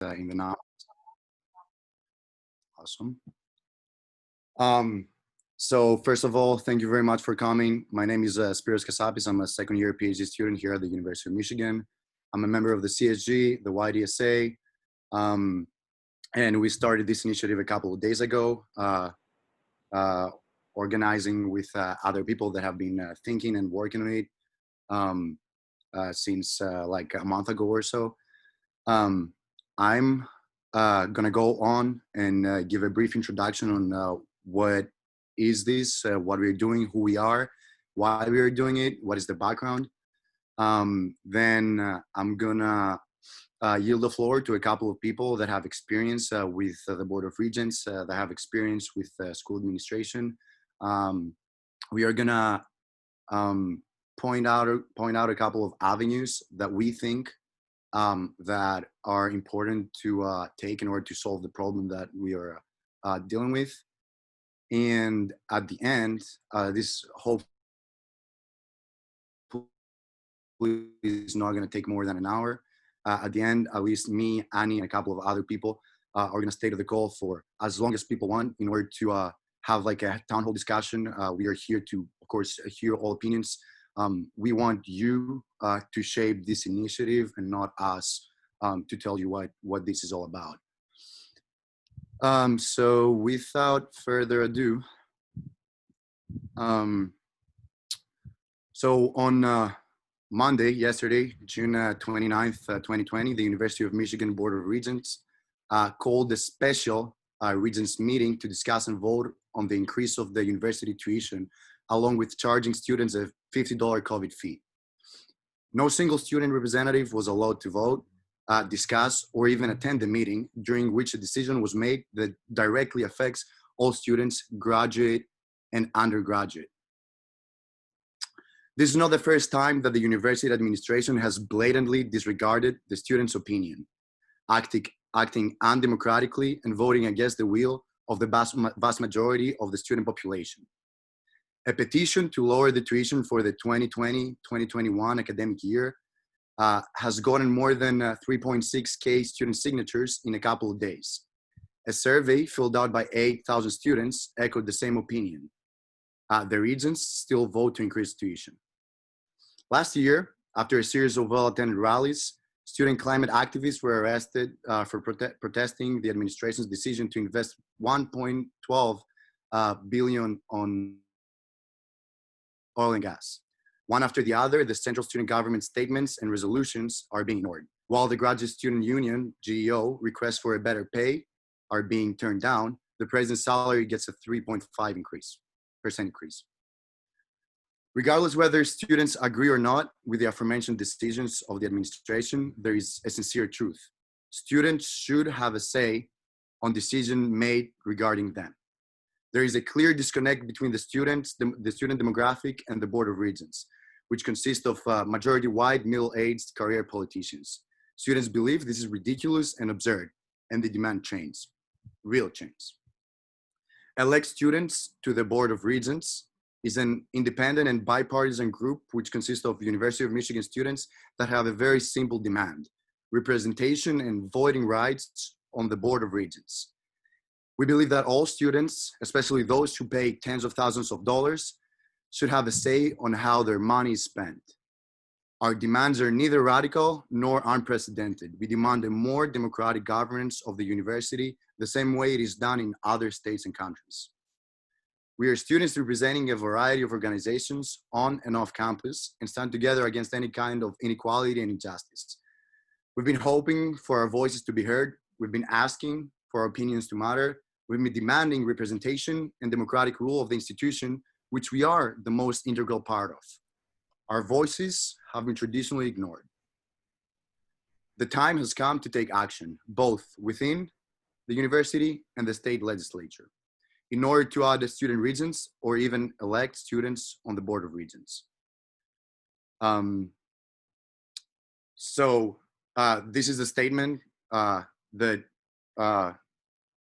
in the now. Awesome. Um, so first of all, thank you very much for coming. My name is Spiros Kasapis. I'm a second year PhD student here at the University of Michigan. I'm a member of the CSG, the YDSA, and we started this initiative a couple of days ago, organizing with other people that have been thinking and working on it um, since like a month ago or so. I'm gonna go on and give a brief introduction on what is this, what we're doing, who we are, why we are doing it, what is the background. Then I'm gonna yield the floor to a couple of people that have experience with the Board of Regents, that have experience with school administration. Um, we are gonna um, point out a couple of avenues that we think that are important to take in order to solve the problem that we are dealing with. And at the end, this hopefully is not going to take more than an hour. At the end, at least me, Annie, and a couple of other people are going to stay to the call for as long as people want in order to have like a town hall discussion. We are here to, of course, hear all opinions. We want you to shape this initiative and not us to tell you what this is all about. So without further ado, so on Monday, yesterday, June 29th, 2020, the University of Michigan Board of Regents called a special Regents meeting to discuss and vote on the increase of the university tuition, along with charging students a $50 COVID fee. No single student representative was allowed to vote, discuss, or even attend the meeting, during which a decision was made that directly affects all students, graduate and undergraduate. This is not the first time that the university administration has blatantly disregarded the students' opinion, acting undemocratically and voting against the will of the vast majority of the student population. A petition to lower the tuition for the 2020-2021 academic year has gotten more than 3.6K student signatures in a couple of days. A survey filled out by 8,000 students echoed the same opinion. The Regents still vote to increase tuition. Last year, after a series of well-attended rallies, student climate activists were arrested for protesting the administration's decision to invest $1.12 billion on oil and gas. One after the other, the Central Student Government statements and resolutions are being ignored. While the Graduate Student Union, GEO, requests for a better pay are being turned down, the president's salary gets a 3.5% increase. Regardless whether students agree or not with the aforementioned decisions of the administration, there is a sincere truth. Students should have a say on decisions made regarding them. There is a clear disconnect between the student demographic and the Board of Regents, which consists of majority white, middle-aged career politicians. Students believe this is ridiculous and absurd, and they demand change, real change. Elect students to the Board of Regents is an independent and bipartisan group which consists of University of Michigan students that have a very simple demand: representation and voting rights on the Board of Regents. We believe that all students, especially those who pay tens of thousands of dollars, should have a say on how their money is spent. Our demands are neither radical nor unprecedented. We demand a more democratic governance of the university, the same way it is done in other states and countries. We are students representing a variety of organizations on and off campus and stand together against any kind of inequality and injustice. We've been hoping for our voices to be heard. We've been asking for our opinions to matter. We've been demanding representation and democratic rule of the institution, which we are the most integral part of. Our voices have been traditionally ignored. The time has come to take action, both within the university and the state legislature, in order to add student regents or even elect students on the Board of Regents. This is a statement that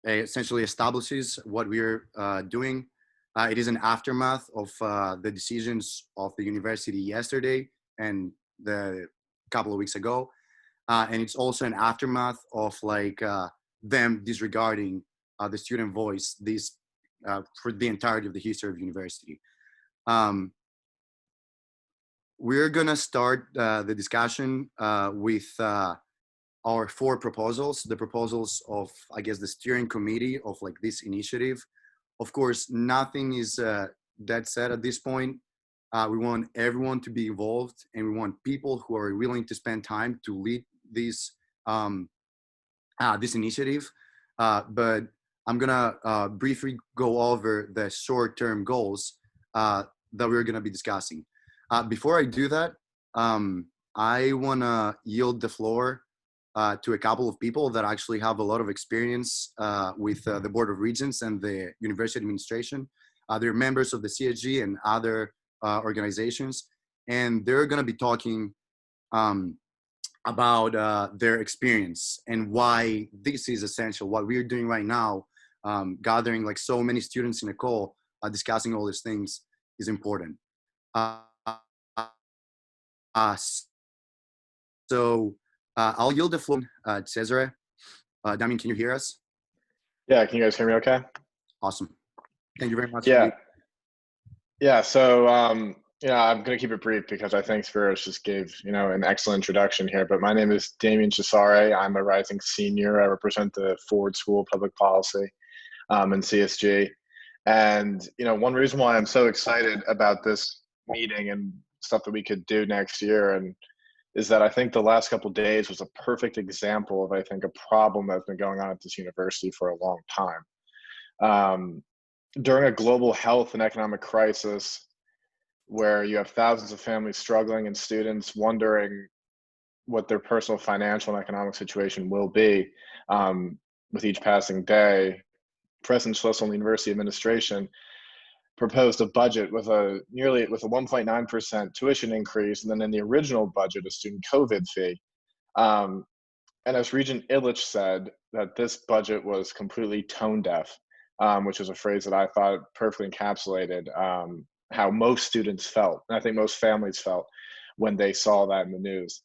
essentially establishes what we're doing. It is an aftermath of the decisions of the university yesterday and the couple of weeks ago. and it's also an aftermath of like them disregarding the student voice for the entirety of the history of university. We're gonna start the discussion with our 4 proposals, the proposals of, I guess, the steering committee of like this initiative. Of course, nothing is that said at this point. We want everyone to be involved, and we want people who are willing to spend time to lead this this initiative. But I'm gonna briefly go over the short-term goals that we're gonna be discussing. Before I do that, I wanna yield the floor to a couple of people that actually have a lot of experience with the Board of Regents and the university administration. They're members of the CSG and other organizations, and they're going to be talking about their experience and why this is essential. What we're doing right now, gathering like so many students in a call, discussing all these things, is important. So I'll yield the floor to Cesare. Damien, can you hear us? Yeah, can you guys hear me okay? Awesome. Thank you very much. Yeah, so I'm going to keep it brief because I think Spiros just gave, an excellent introduction here. But my name is Damien Cesare. I'm a rising senior. I represent the Ford School of Public Policy in CSG. And, one reason why I'm so excited about this meeting and stuff that we could do next year is that I think the last couple of days was a perfect example of, I think, a problem that's been going on at this university for a long time. During a global health and economic crisis where you have thousands of families struggling and students wondering what their personal financial and economic situation will be with each passing day, President Schlissel and the university administration proposed a budget with a 1.9% tuition increase, and then in the original budget, a student COVID fee. And as Regent Illich said, that this budget was completely tone deaf, which is a phrase that I thought perfectly encapsulated how most students felt, and I think most families felt when they saw that in the news.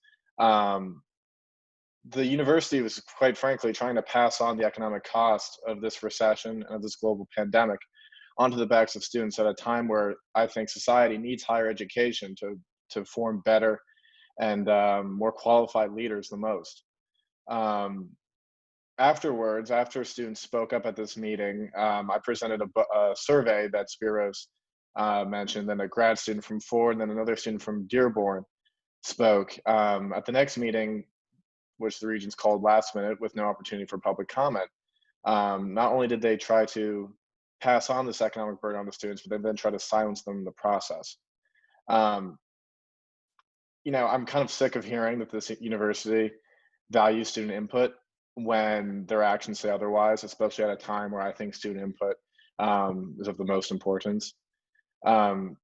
The university was, quite frankly, trying to pass on the economic cost of this recession and of this global pandemic onto the backs of students at a time where I think society needs higher education to form better and more qualified leaders the most. Afterwards, after students spoke up at this meeting, I presented a survey that Spiros mentioned, then a grad student from Ford, and then another student from Dearborn spoke. At the next meeting, which the Regents called last minute with no opportunity for public comment, not only did they try to pass on this economic burden on the students, but they then try to silence them in the process. I'm kind of sick of hearing that this university values student input when their actions say otherwise, especially at a time where I think student input is of the most importance. The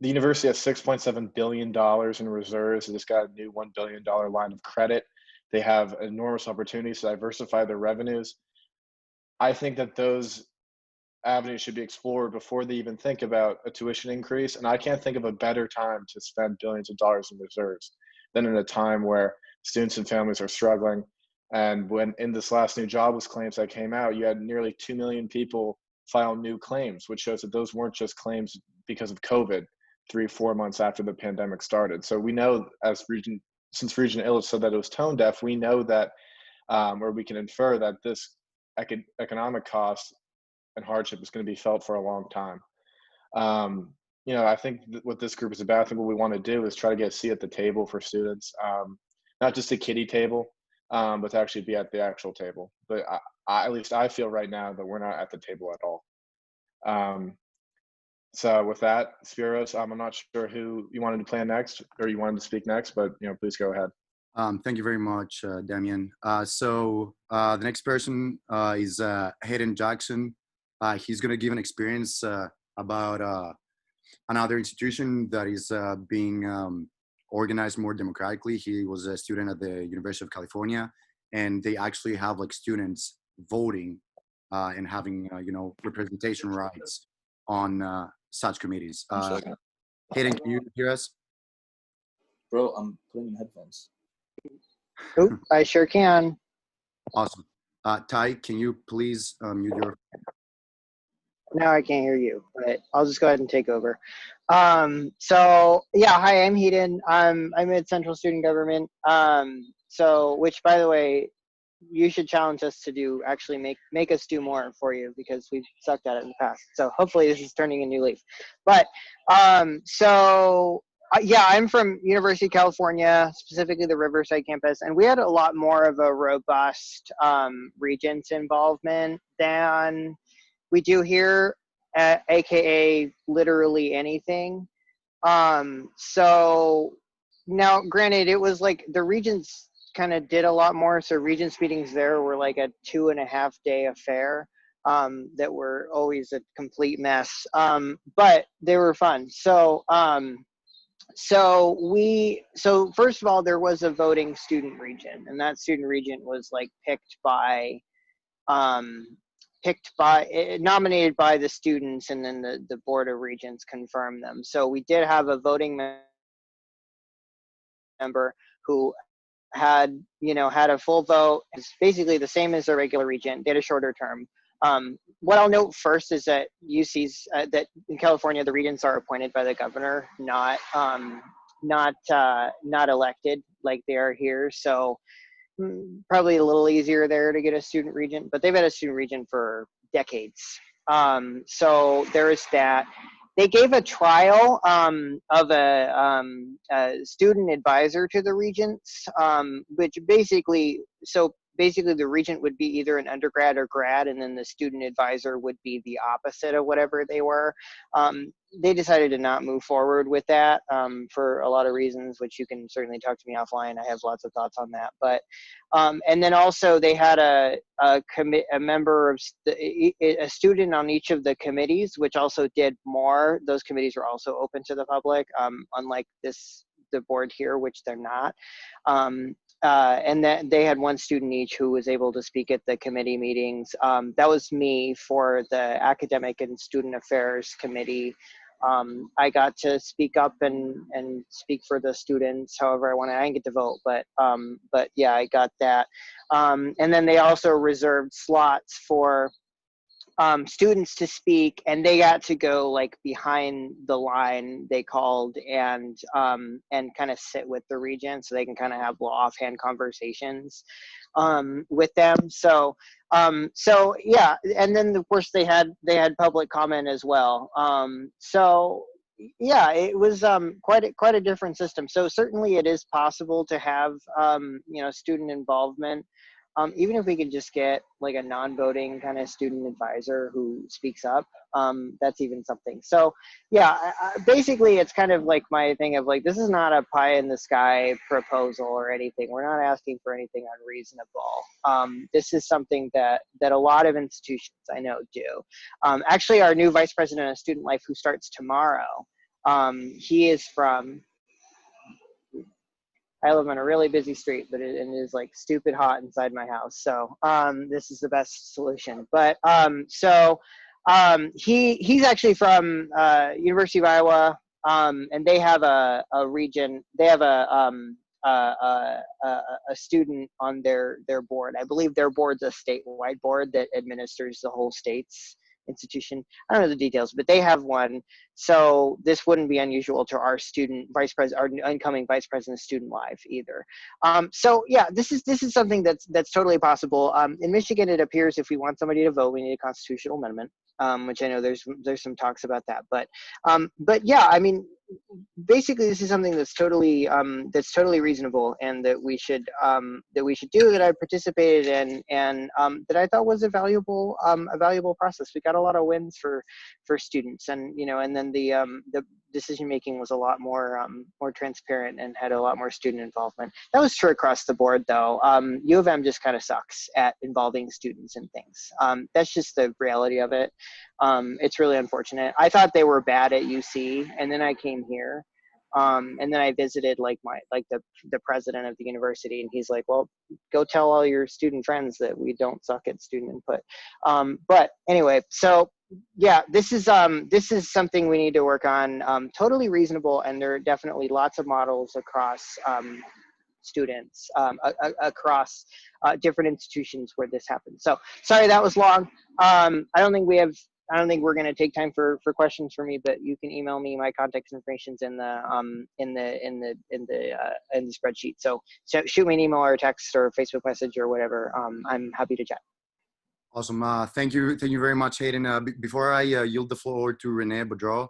university has $6.7 billion in reserves. They just got a new $1 billion line of credit. They have enormous opportunities to diversify their revenues. I think that those avenues should be explored before they even think about a tuition increase. And I can't think of a better time to spend billions of dollars in reserves than in a time where students and families are struggling. And when in this last new jobless claims that came out, you had nearly 2 million people file new claims, which shows that those weren't just claims because of COVID 3-4 months after the pandemic started. So we know, since Regent Illich said that it was tone deaf, we know that, or we can infer that this economic cost and hardship is going to be felt for a long time. I think what this group is about, I think what we want to do is try to get a seat at the table for students, not just a kiddie table, but to actually be at the actual table. But at least I feel right now that we're not at the table at all. So with that, Spiros, I'm not sure who you wanted to plan next or you wanted to speak next, but please go ahead. Thank you very much, Damien. So the next person is Hayden Jackson. He's going to give an experience about another institution that is being organized more democratically. He was a student at the University of California, and they actually have like students voting and having representation rights on such committees. Hayden, can you hear us? Bro, I'm putting in headphones. Oop, I sure can. Awesome. Ty, can you please mute your? Now I can't hear you, but I'll just go ahead and take over. So yeah, hi, I'm Heaton. I'm at Central Student Government. So which, by the way, you should challenge us to do, actually make us do more for you, because we've sucked at it in the past. So hopefully this is turning a new leaf. But yeah, I'm from University of California, specifically the Riverside campus, and we had a lot more of a robust Regents involvement than we do here, aka literally anything. So now, granted, it was like the Regents kind of did a lot more. So Regents meetings there were like a 2.5-day affair that were always a complete mess, but they were fun. So first of all, there was a voting student regent, and that student regent was like um, nominated by the students, and then the board of regents confirmed them. So we did have a voting member who had a full vote. It's basically the same as a regular regent, did a shorter term. What I'll note first is that UC's that in California the regents are appointed by the governor, not elected like they are here. So probably a little easier there to get a student regent, but they've had a student regent for decades. So there is that. They gave a trial of a student advisor to the regents, which basically the regent would be either an undergrad or grad, and then the student advisor would be the opposite of whatever they were. They decided to not move forward with that for a lot of reasons, which you can certainly talk to me offline. I have lots of thoughts on that. But and then also they had a member of a student on each of the committees, which also did more. Those committees were also open to the public, unlike the board here, which they're not. And that they had one student each who was able to speak at the committee meetings. That was me for the academic and student affairs committee. I got to speak up and speak for the students however I wanted. I didn't get to vote, but yeah, I got that. And then they also reserved slots for students to speak, and they got to go like behind the line, they called, and kind of sit with the regent so they can kind of have little offhand conversations with them. So yeah, and then of course they had public comment as well. So yeah, it was quite a different system. So certainly it is possible to have student involvement. Even if we could just get like a non-voting kind of student advisor who speaks up, that's even something. So yeah, basically it's kind of like my thing of like, this is not a pie in the sky proposal or anything. We're not asking for anything unreasonable. This is something that a lot of institutions I know do. Actually, our new vice president of student life, who starts tomorrow, he is from, I live on a really busy street, but it is like stupid hot inside my house. So this is the best solution. But he's actually from University of Iowa, and they have a region. They have a student on their board. I believe their board's a statewide board that administers the whole state's institution. I don't know the details, but they have one. So this wouldn't be unusual to our student vice president, our incoming vice president of student life either. So yeah, this is something that's totally possible. In Michigan, it appears if we want somebody to vote, we need a constitutional amendment, which I know there's some talks about that. But yeah, I mean, basically this is something that's totally reasonable, and that we should do, that I participated in, and that I thought was a valuable process. We got a lot of wins for students, and and then the decision making was a lot more transparent and had a lot more student involvement. That was true across the board, though. U of M just kind of sucks at involving students in things. That's just the reality of it. It's really unfortunate. I thought they were bad at UC, and then I came here, and then I visited the president of the university, and he's like, "Well, go tell all your student friends that we don't suck at student input." But anyway, so yeah, this is something we need to work on. Totally reasonable, and there are definitely lots of models across students across different institutions where this happens. So sorry that was long. I don't think we're going to take time for questions for me, but you can email me. My contact information's in the spreadsheet. So shoot me an email or a text or a Facebook message or whatever. I'm happy to chat. Awesome. Thank you very much, Hayden. Before I yield the floor to Renee Boudreau,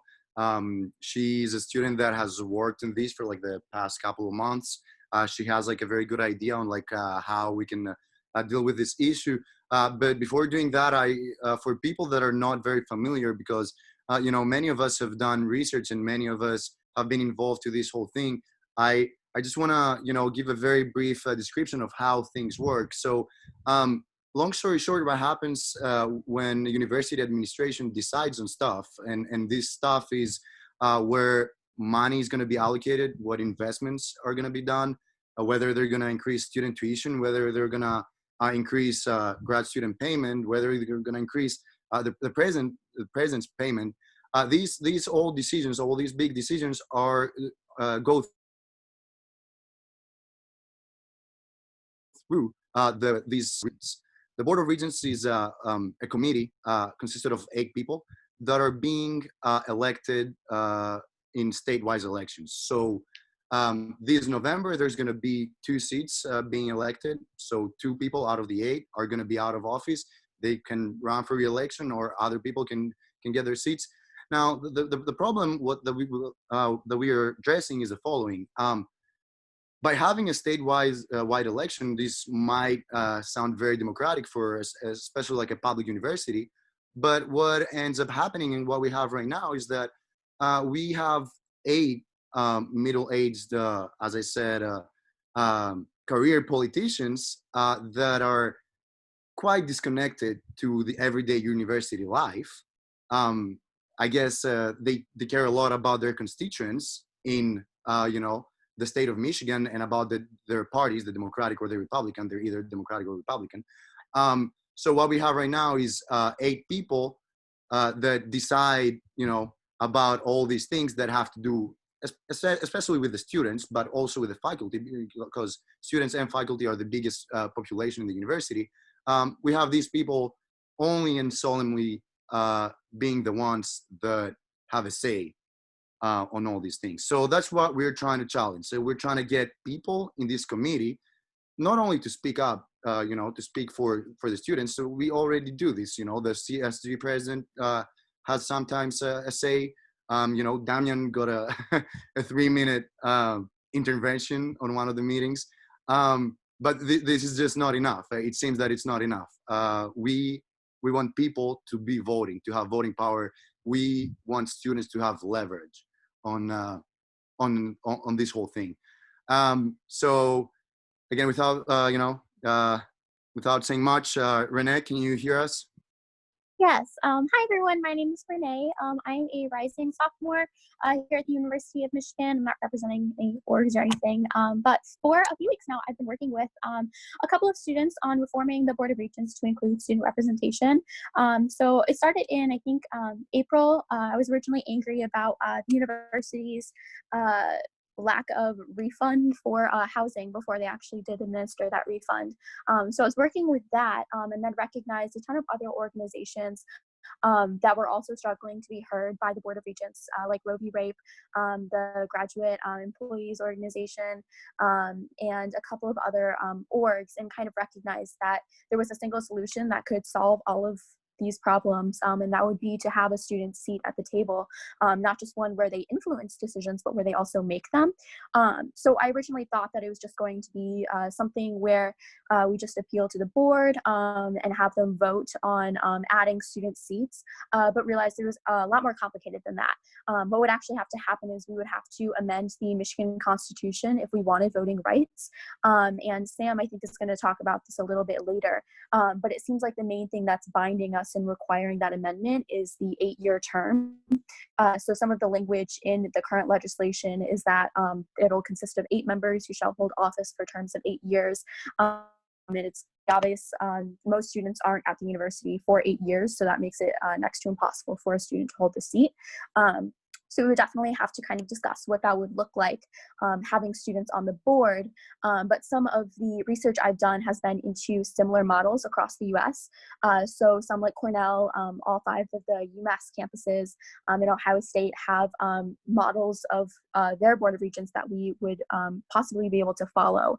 she's a student that has worked in these for like the past couple of months. She has like a very good idea on like how we can deal with this issue. But before doing that, for people that are not very familiar, because you know, many of us have done research and many of us have been involved to this whole thing. I just want to, you know, give a very brief description of how things work. So long story short, what happens when the university administration decides on stuff, and this stuff is where money is going to be allocated, what investments are going to be done, whether they're going to increase student tuition, whether they're going to increase grad student payment, whether they're going to increase the president's payment. These all decisions, all these big decisions are go through these. The Board of Regents is a committee consisted of 8 people that are being elected in statewide elections. So this November, there's going to be 2 seats being elected. So 2 people out of the 8 are going to be out of office. They can run for re-election, or other people can get their seats. Now, the problem that we are addressing is the following. By having a statewide wide election, this might sound very democratic for us, especially like a public university. But what ends up happening and what we have right now is that we have 8 middle-aged, as I said, career politicians that are quite disconnected to the everyday university life. I guess they care a lot about their constituents in, you know, the state of Michigan, and about their parties, the Democratic or the Republican. They're either Democratic or Republican. So what we have right now is 8 people that decide, you know, about all these things that have to do, especially with the students, but also with the faculty, because students and faculty are the biggest population in the university. We have these people only and solemnly being the ones that have a say on all these things. So that's what we're trying to challenge. So we're trying to get people in this committee, not only to speak up, you know, to speak for the students. So we already do this, you know, the CSG president has sometimes a say. You know, Damian got a 3-minute intervention on one of the meetings. But this is just not enough. It seems that it's not enough. We want people to be voting, to have voting power. We want students to have leverage on this whole thing. So again, without you know, without saying much, Renee, can you hear us? Yes. Hi, everyone. My name is Renee. I'm a rising sophomore here at the University of Michigan. I'm not representing any orgs or anything, but for a few weeks now, I've been working with a couple of students on reforming the Board of Regents to include student representation. So it started in, I think, April. I was originally angry about the university's lack of refund for housing before they actually did administer that refund. So I was working with that and then recognized a ton of other organizations that were also struggling to be heard by the Board of Regents, like Roe v. Rape, the Graduate Employees Organization, and a couple of other orgs, and kind of recognized that there was a single solution that could solve all of these problems, and that would be to have a student seat at the table, not just one where they influence decisions, but where they also make them. So I originally thought that it was just going to be something where we just appeal to the board and have them vote on adding student seats, but realized it was a lot more complicated than that. What would actually have to happen is we would have to amend the Michigan Constitution if we wanted voting rights. And Sam, I think, is going to talk about this a little bit later, but it seems like the main thing that's binding us in requiring that amendment is the 8-year term. So some of the language in the current legislation is that it'll consist of 8 members who shall hold office for terms of 8 years. And it's obvious most students aren't at the university for 8 years, so that makes it next to impossible for a student to hold the seat. So we would definitely have to kind of discuss what that would look like, having students on the board. But some of the research I've done has been into similar models across the US. So some like Cornell, all 5 of the UMass campuses, and Ohio State have models of their Board of Regents that we would possibly be able to follow.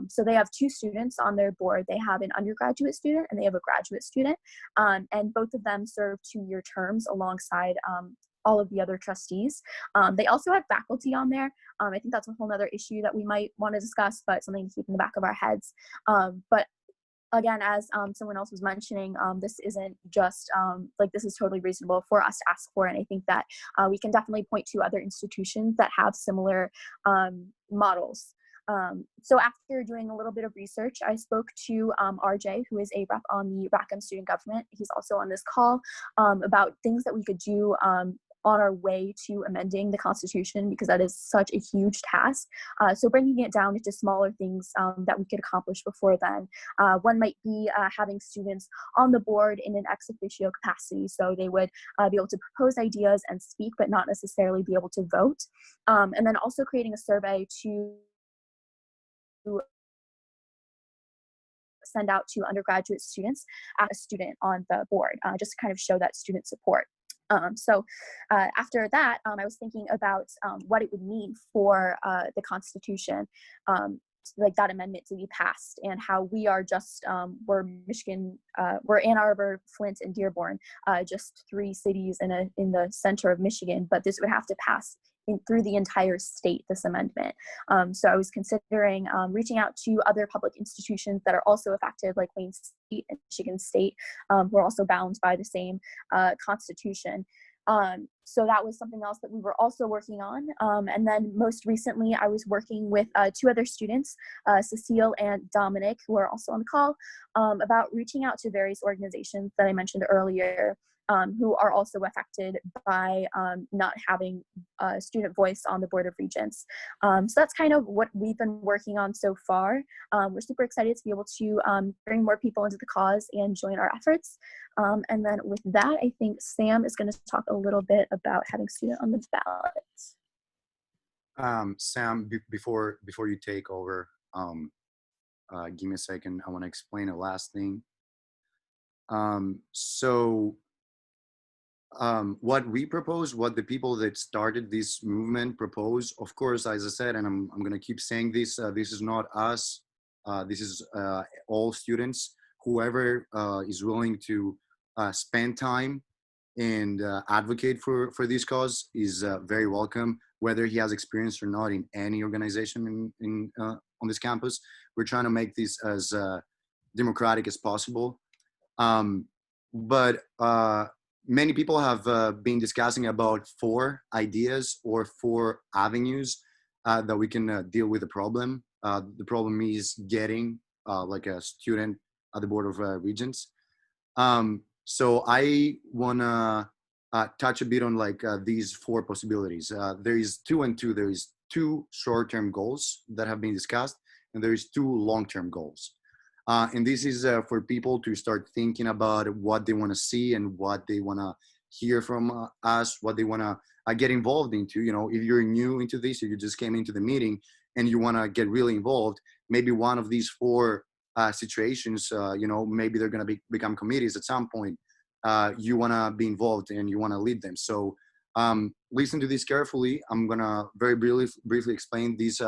So they have 2 students on their board. They have an undergraduate student and they have a graduate student. And both of them serve 2-year terms alongside all of the other trustees. They also have faculty on there. I think that's a whole other issue that we might want to discuss, but something to keep in the back of our heads. But again, as someone else was mentioning, this isn't just like, this is totally reasonable for us to ask for. And I think that we can definitely point to other institutions that have similar models. So after doing a little bit of research, I spoke to RJ, who is a rep on the Rackham Student Government. He's also on this call, about things that we could do on our way to amending the Constitution, because that is such a huge task. So bringing it down into smaller things that we could accomplish before then. One might be having students on the board in an ex officio capacity, so they would be able to propose ideas and speak, but not necessarily be able to vote. And then also creating a survey to send out to undergraduate students as a student on the board, just to kind of show that student support. So after that, I was thinking about what it would mean for the Constitution, like that amendment to be passed, and how we are just, we're Michigan, we're Ann Arbor, Flint, and Dearborn, just 3 cities in the center of Michigan, but this would have to pass through the entire state, this amendment. So I was considering reaching out to other public institutions that are also affected, like Wayne State and Michigan State, who are also bound by the same Constitution. So that was something else that we were also working on. And then most recently, I was working with 2 other students, Cecile and Dominic, who are also on the call, about reaching out to various organizations that I mentioned earlier, who are also affected by not having a student voice on the Board of Regents. So that's kind of what we've been working on so far. We're super excited to be able to bring more people into the cause and join our efforts. And then with that, I think Sam is going to talk a little bit about having student on the ballot. Sam, before you take over, give me a second. I want to explain a last thing. What we propose, what the people that started this movement propose, of course, as I said, and I'm going to keep saying this, this is not us. This is all students. Whoever is willing to spend time and advocate for this cause is very welcome, whether he has experience or not in any organization on this campus. We're trying to make this as democratic as possible. But many people have been discussing about 4 ideas or 4 avenues that we can deal with the problem. The problem is getting like a student at the Board of Regents. So I want to touch a bit on like these 4 possibilities. There is 2 and 2. There is 2 short-term goals that have been discussed, and there is 2 long-term goals. And this is for people to start thinking about what they want to see and what they want to hear from us, what they want to get involved into. You know, if you're new into this, or you just came into the meeting and you want to get really involved, maybe one of these 4 situations, you know, maybe they're going to become committees at some point. You want to be involved and you want to lead them. So listen to this carefully. I'm going to very briefly explain these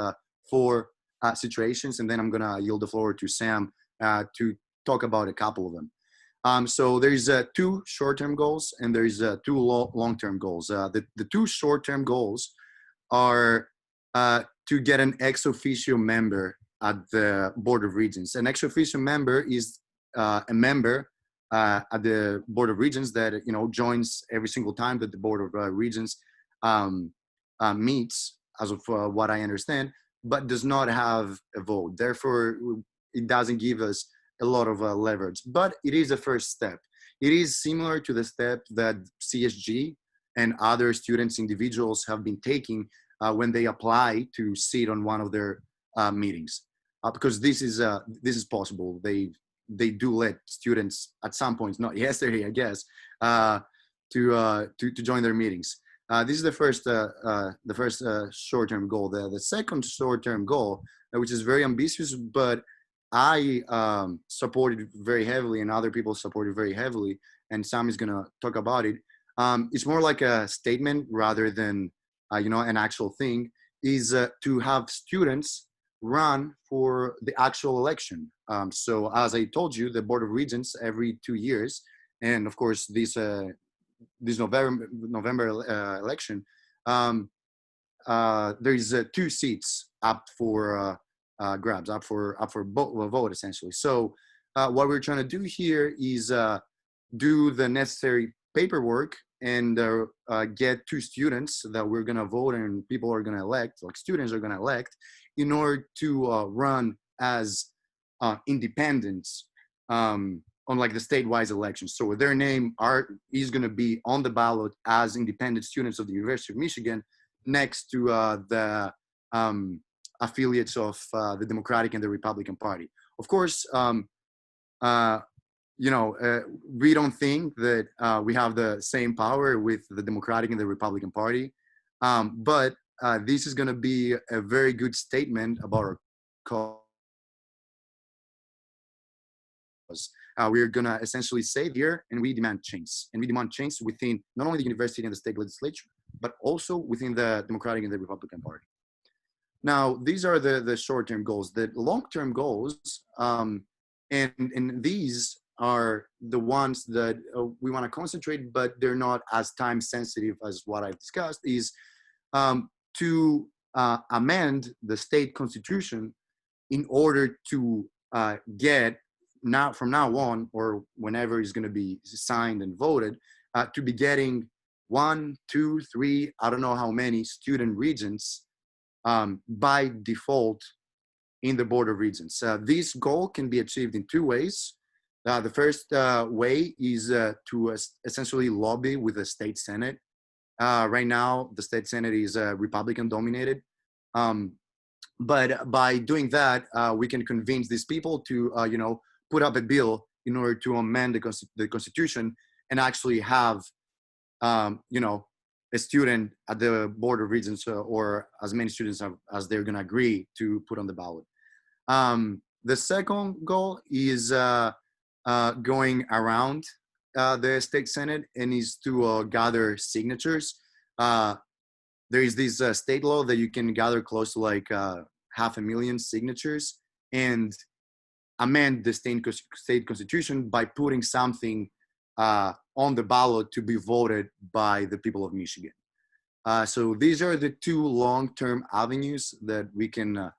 4 situations, and then I'm going to yield the floor to Sam to talk about a couple of them. So there's 2 short-term goals and there's 2 long-term goals. The 2 short-term goals are to get an ex officio member at the Board of Regents. An ex officio member is a member at the Board of Regents that, you know, joins every single time that the Board of Regents meets, as of what I understand, but does not have a vote. Therefore, it doesn't give us a lot of leverage, but it is a first step. It is similar to the step that CSG and other students, individuals have been taking when they apply to sit on one of their meetings, because this is possible. They do let students at some points, not yesterday, I guess, to join their meetings. This is the first short-term goal. The second short-term goal, which is very ambitious, but I supported very heavily, and other people supported very heavily, and Sam is gonna talk about it. It's more like a statement rather than an actual thing. Is to have students run for the actual election. So as I told you, the Board of Regents every 2 years, and of course this November election, there is 2 seats up for grabs, up for vote essentially. So what we're trying to do here is do the necessary paperwork and get 2 students that we're gonna vote and people are gonna elect, like students are gonna elect, in order to run as independents on like the statewide elections. So their name is going to be on the ballot as independent students of the University of Michigan, next to the affiliates of the Democratic and the Republican Party. Of course, we don't think that we have the same power with the Democratic and the Republican Party, but this is going to be a very good statement about our cause. We're going to essentially say here, and we demand change. And we demand change within not only the university and the state legislature, but also within the Democratic and the Republican Party. Now, these are the short-term goals. The long-term goals, and these are the ones that we want to concentrate, but they're not as time-sensitive as what I've discussed, is to amend the state constitution in order to get from now on, or whenever it's going to be signed and voted, to be getting 1, 2, 3, I don't know how many student regents by default in the Board of Regents. This goal can be achieved in 2 ways. The first way is to essentially lobby with the state Senate. Right now, the state Senate is Republican dominated. But by doing that, we can convince these people to, put up a bill in order to amend the Constitution and actually have, a student at the Board of Regents or as many students as they're going to agree to put on the ballot. The second goal is going around the state Senate and is to gather signatures. There is this state law that you can gather close to like 500,000 signatures and amend the state constitution by putting something on the ballot to be voted by the people of Michigan. So these are the 2 long-term avenues that we can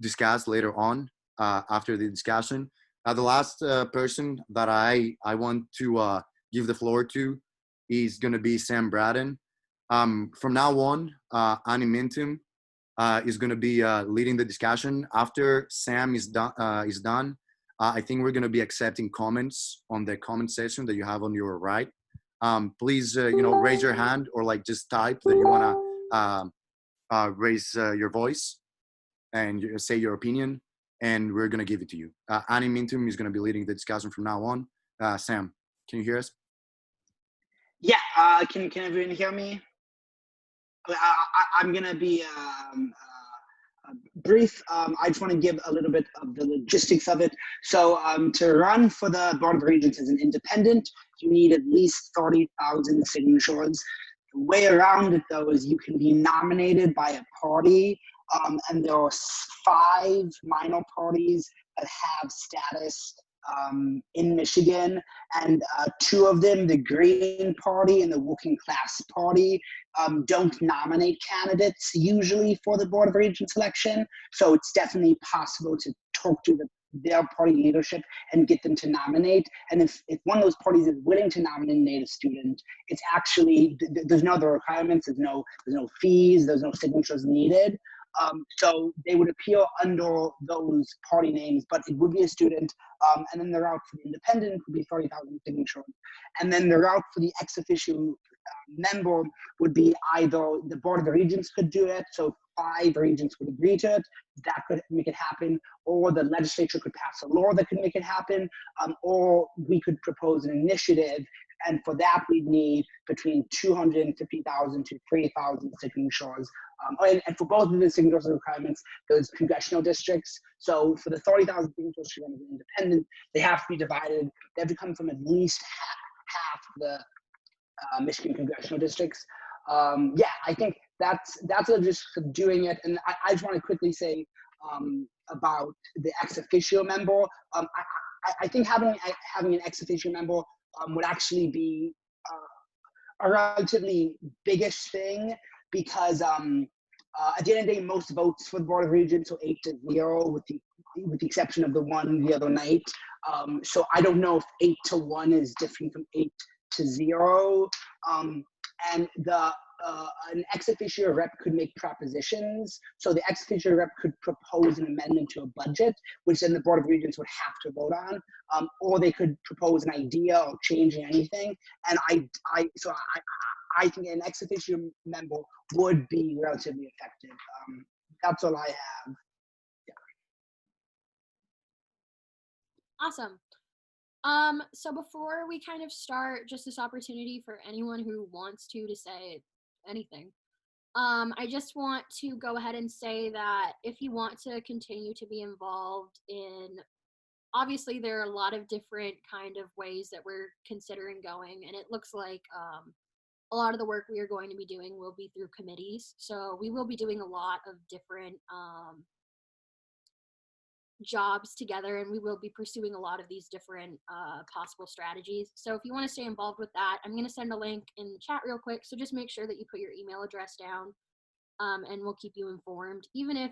discuss later on after the discussion. The last person that I want to give the floor to is going to be Sam Braden. From now on, Annie Mintum is going to be leading the discussion. After Sam is done, I think we're going to be accepting comments on the comment section that you have on your right. Please, raise your hand or like just type that you want to raise your voice and say your opinion, and we're going to give it to you. Annie Mintum is going to be leading the discussion from now on. Sam, can you hear us? Yeah, can everyone hear me? I'm going to be brief. I just want to give a little bit of the logistics of it. So to run for the Board of Regents as an independent, you need at least 30,000 signatures. The way around it, though, is you can be nominated by a party, and there are 5 minor parties that have status in Michigan, and 2 of them, the Green Party and the Working Class Party, don't nominate candidates usually for the Board of Regents election. So it's definitely possible to talk to their party leadership and get them to nominate. And if one of those parties is willing to nominate a student, it's actually, there's no other requirements, there's no fees, there's no signatures needed. So they would appear under those party names, but it would be a student. And then the route for the independent would be 30,000 signatures. And then the route for the ex officio member would be either the Board of the Regents could do it, so 5 regents would agree to it, that could make it happen, or the legislature could pass a law that could make it happen, or we could propose an initiative And for that, we'd need between 250,000 to 3,000 signatures. And for both of the signatures requirements, there's congressional districts. So for the 30,000 signatures to run as an independent, they have to be divided. They have to come from at least half the Michigan congressional districts. Yeah, I think that's just for doing it. And I just want to quickly say about the ex officio member. I think having an ex officio member would actually be a relatively biggish thing, because at the end of the day, most votes for the Board of Regents are 8-0, with the exception of the one the other night. So I don't know if 8-1 is different from 8-0. And an ex officio rep could make propositions. So the ex officio rep could propose an amendment to a budget, which then the Board of Regents would have to vote on, or they could propose an idea or changing anything. And I think an ex officio member would be relatively effective. That's all I have. Yeah. Awesome. So before we kind of start, just this opportunity for anyone who wants to say anything. I just want to go ahead and say that if you want to continue to be involved in, obviously there are a lot of different kind of ways that we're considering going, and it looks like a lot of the work we are going to be doing will be through committees. So we will be doing a lot of different jobs together, and we will be pursuing a lot of these different possible strategies. So if you want to stay involved with that, I'm going to send a link in the chat real quick, so just make sure that you put your email address down, and we'll keep you informed. Even if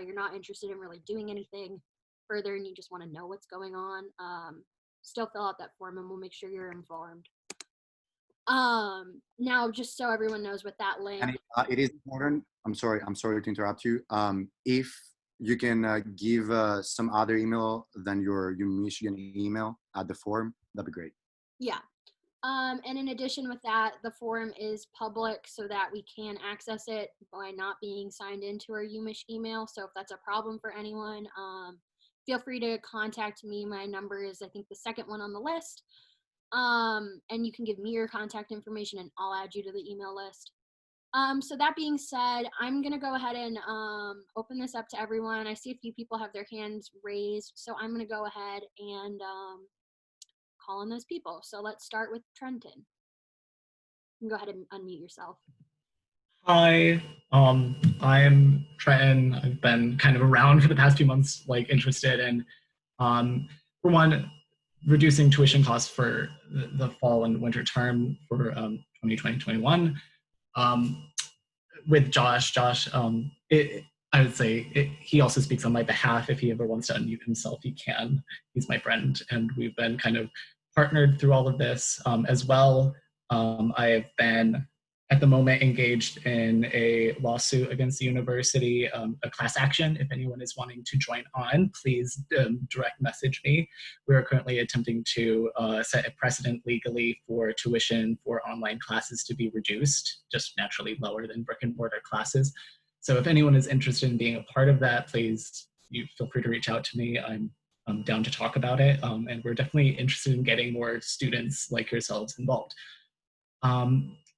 you're not interested in really doing anything further and you just want to know what's going on, still fill out that form and we'll make sure you're informed. Now, just so everyone knows with that link, and it is important, I'm sorry to interrupt you, if you can give some other email than your Michigan email at the forum, that'd be great. Yeah. And in addition with that, the forum is public so that we can access it by not being signed into our UMich email. So if that's a problem for anyone, feel free to contact me. My number is, I think, the second one on the list. And you can give me your contact information and I'll add you to the email list. So that being said, I'm going to go ahead and open this up to everyone. I see a few people have their hands raised, so I'm going to go ahead and call on those people. So let's start with Trenton. You can go ahead and unmute yourself. Hi, I'm Trenton. I've been kind of around for the past few months, interested in, for one, reducing tuition costs for the fall and winter term for 2020-21. With Josh, I would say he also speaks on my behalf. If he ever wants to unmute himself, he can. He's my friend, and we've been kind of partnered through all of this as well. I have been, at the moment, engaged in a lawsuit against the university, a class action. If anyone is wanting to join on, please direct message me. We are currently attempting to set a precedent legally for tuition for online classes to be reduced, just naturally lower than brick and mortar classes. So if anyone is interested in being a part of that, please, you feel free to reach out to me. I'm down to talk about it. And we're definitely interested in getting more students like yourselves involved.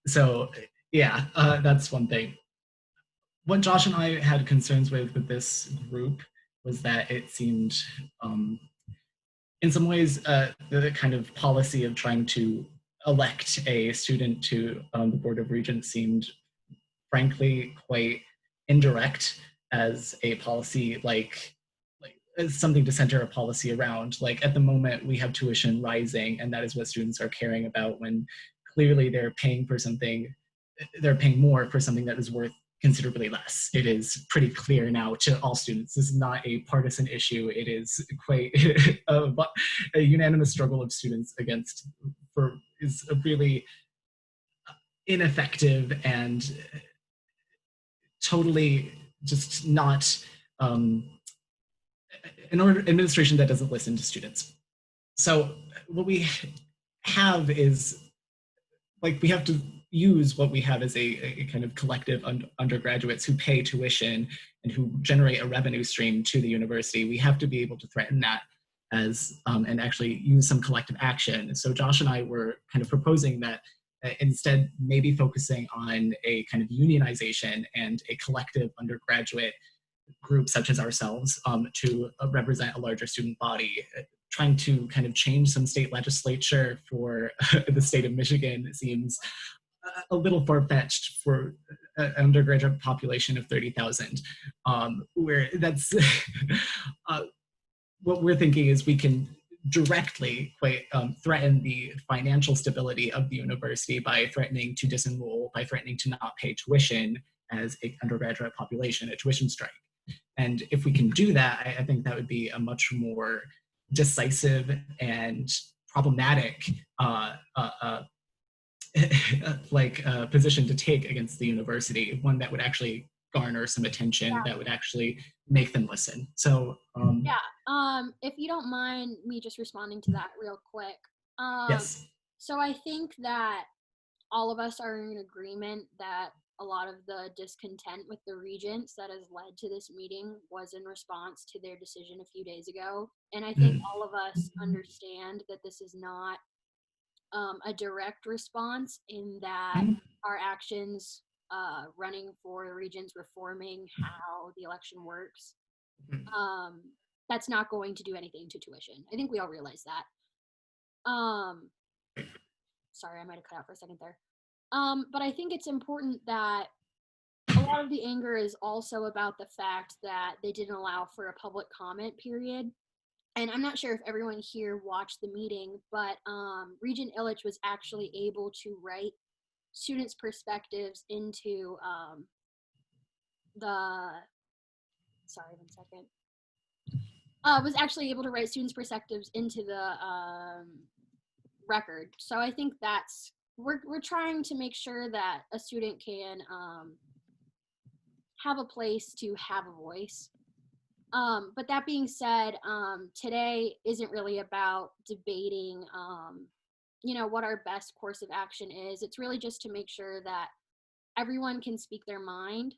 So yeah, that's one thing. What Josh and I had concerns with this group was that it seemed, in some ways, the kind of policy of trying to elect a student to the Board of Regents seemed, frankly, quite indirect as a policy, as something to center a policy around. At the moment, we have tuition rising, and that is what students are caring about, when clearly they're paying more for something that is worth considerably less. It is pretty clear now to all students. This is not a partisan issue. It is quite a unanimous struggle of students is a really ineffective and totally just not an administration that doesn't listen to students. So what we have is, we have to use what we have as a kind of collective undergraduates who pay tuition and who generate a revenue stream to the university. We have to be able to threaten that as and actually use some collective action. So Josh and I were kind of proposing that instead maybe focusing on a kind of unionization and a collective undergraduate group such as ourselves to represent a larger student body. Trying to kind of change some state legislature for the state of Michigan seems a little far-fetched for an undergraduate population of 30,000, where that's what we're thinking is we can directly threaten the financial stability of the university by threatening to disenroll, by threatening to not pay tuition as an undergraduate population, a tuition strike. And if we can do that, I think that would be a much more decisive and problematic position to take against the university, one that would actually garner some attention, that would actually make them listen. So if you don't mind me just responding to that real quick. Yes. So I think that all of us are in agreement that a lot of the discontent with the Regents that has led to this meeting was in response to their decision a few days ago. And I think all of us understand that this is not a direct response, in that our actions running for Regents, reforming how the election works, that's not going to do anything to tuition. I think we all realize that. Sorry, I might have cut out for a second there. But I think it's important that a lot of the anger is also about the fact that they didn't allow for a public comment period. And I'm not sure if everyone here watched the meeting, but Regent Illich was actually able to write students' perspectives into was actually able to write students' perspectives into the record. So I think that's, we're trying to make sure that a student can have a place to have a voice. But that being said, today isn't really about debating, what our best course of action is. It's really just to make sure that everyone can speak their mind.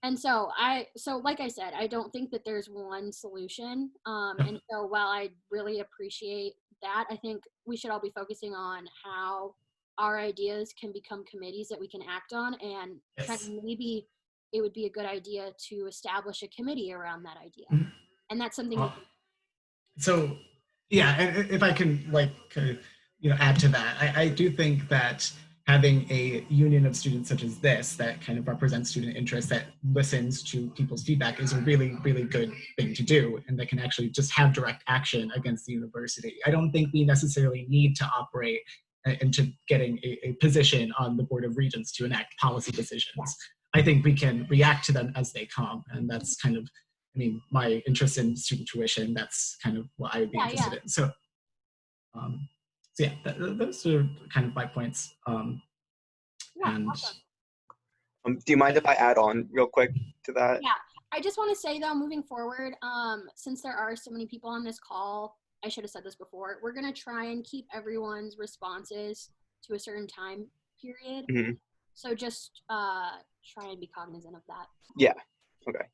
And so like I said, I don't think that there's one solution. And so while I really appreciate that, I think we should all be focusing on how our ideas can become committees that we can act on, and maybe it would be a good idea to establish a committee around that idea. And that's something. So, yeah, if I can add to that, I do think that having a union of students such as this that kind of represents student interest, that listens to people's feedback, is a really, really good thing to do, and that can actually just have direct action against the university. I don't think we necessarily need to operate into getting a position on the Board of Regents to enact policy decisions. I think we can react to them as they come, and that's kind of, my interest in student tuition, that's kind of what I would be interested in. So, those are kind of my points. Awesome. Do you mind if I add on real quick to that? Yeah, I just want to say though, moving forward, since there are so many people on this call, I should have said this before, we're going to try and keep everyone's responses to a certain time period. So just try and be cognizant of that. Yeah. Okay.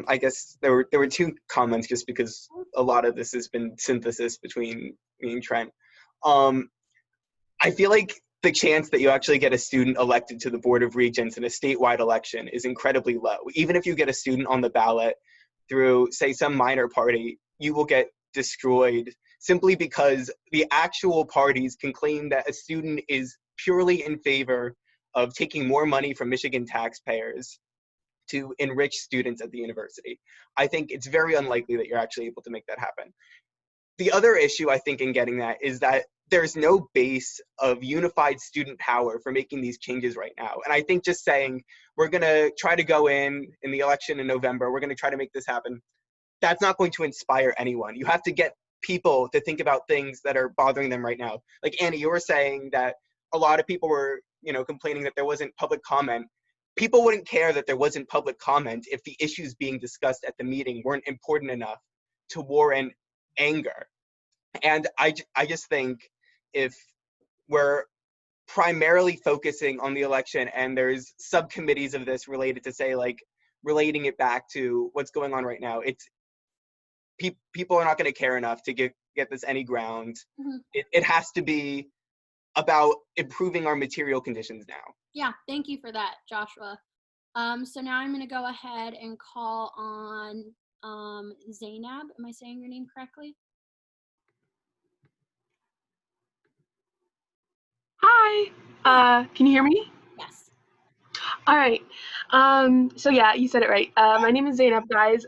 I guess there were two comments, just because a lot of this has been synthesis between me and Trent. I feel like the chance that you actually get a student elected to the Board of Regents in a statewide election is incredibly low. Even if you get a student on the ballot through, say, some minor party, you will get destroyed simply because the actual parties can claim that a student is purely in favor of taking more money from Michigan taxpayers to enrich students at the university. I think it's very unlikely that you're actually able to make that happen. The other issue, I think, in getting that is that there's no base of unified student power for making these changes right now. And I think just saying, we're gonna try to go in the election in November, we're gonna try to make this happen, that's not going to inspire anyone. You have to get people to think about things that are bothering them right now. Like Annie, you were saying that a lot of people were, complaining that there wasn't public comment. People wouldn't care that there wasn't public comment if the issues being discussed at the meeting weren't important enough to warrant anger. And I just think if we're primarily focusing on the election and there's subcommittees of this related to, say, like relating it back to what's going on right now, people are not going to care enough to get this any ground. Mhm. It has to be about improving our material conditions now. Yeah, thank you for that, Joshua. So now I'm going to go ahead and call on Zainab. Am I saying your name correctly? Hi, can you hear me? Yes. All right. So yeah, you said it right. My name is Zainab, guys.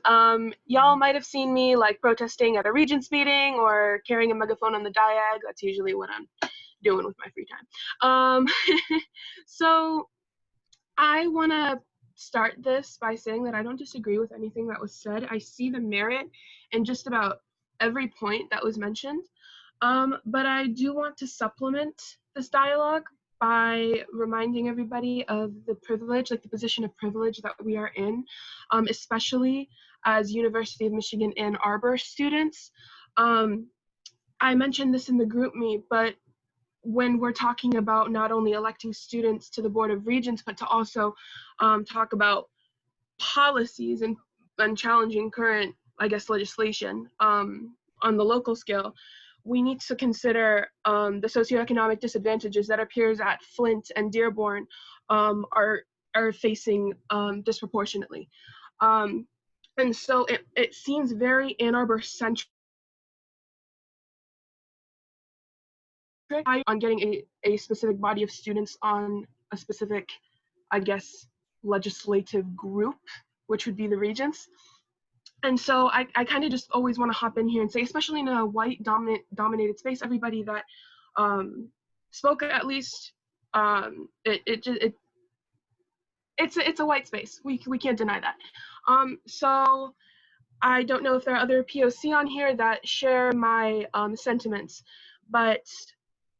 Y'all might have seen me like protesting at a Regents meeting or carrying a megaphone on the diag. That's usually what I'm doing with my free time. So I want to start this by saying that I don't disagree with anything that was said. I see the merit in just about every point that was mentioned. But I do want to supplement this dialogue by reminding everybody of the privilege, like the position of privilege that we are in, especially as University of Michigan Ann Arbor students. I mentioned this in the group meet, but when we're talking about not only electing students to the Board of Regents, but to also talk about policies and challenging current, I guess, legislation on the local scale, we need to consider the socioeconomic disadvantages that our peers at Flint and Dearborn are facing disproportionately. And so it seems very Ann Arbor centric on getting a specific body of students on a specific, I guess, legislative group, which would be the Regents. And so I kind of just always want to hop in here and say, especially in a white dominated space, everybody that spoke at least, it's a white space. We can't deny that. So I don't know if there are other POC on here that share my sentiments, but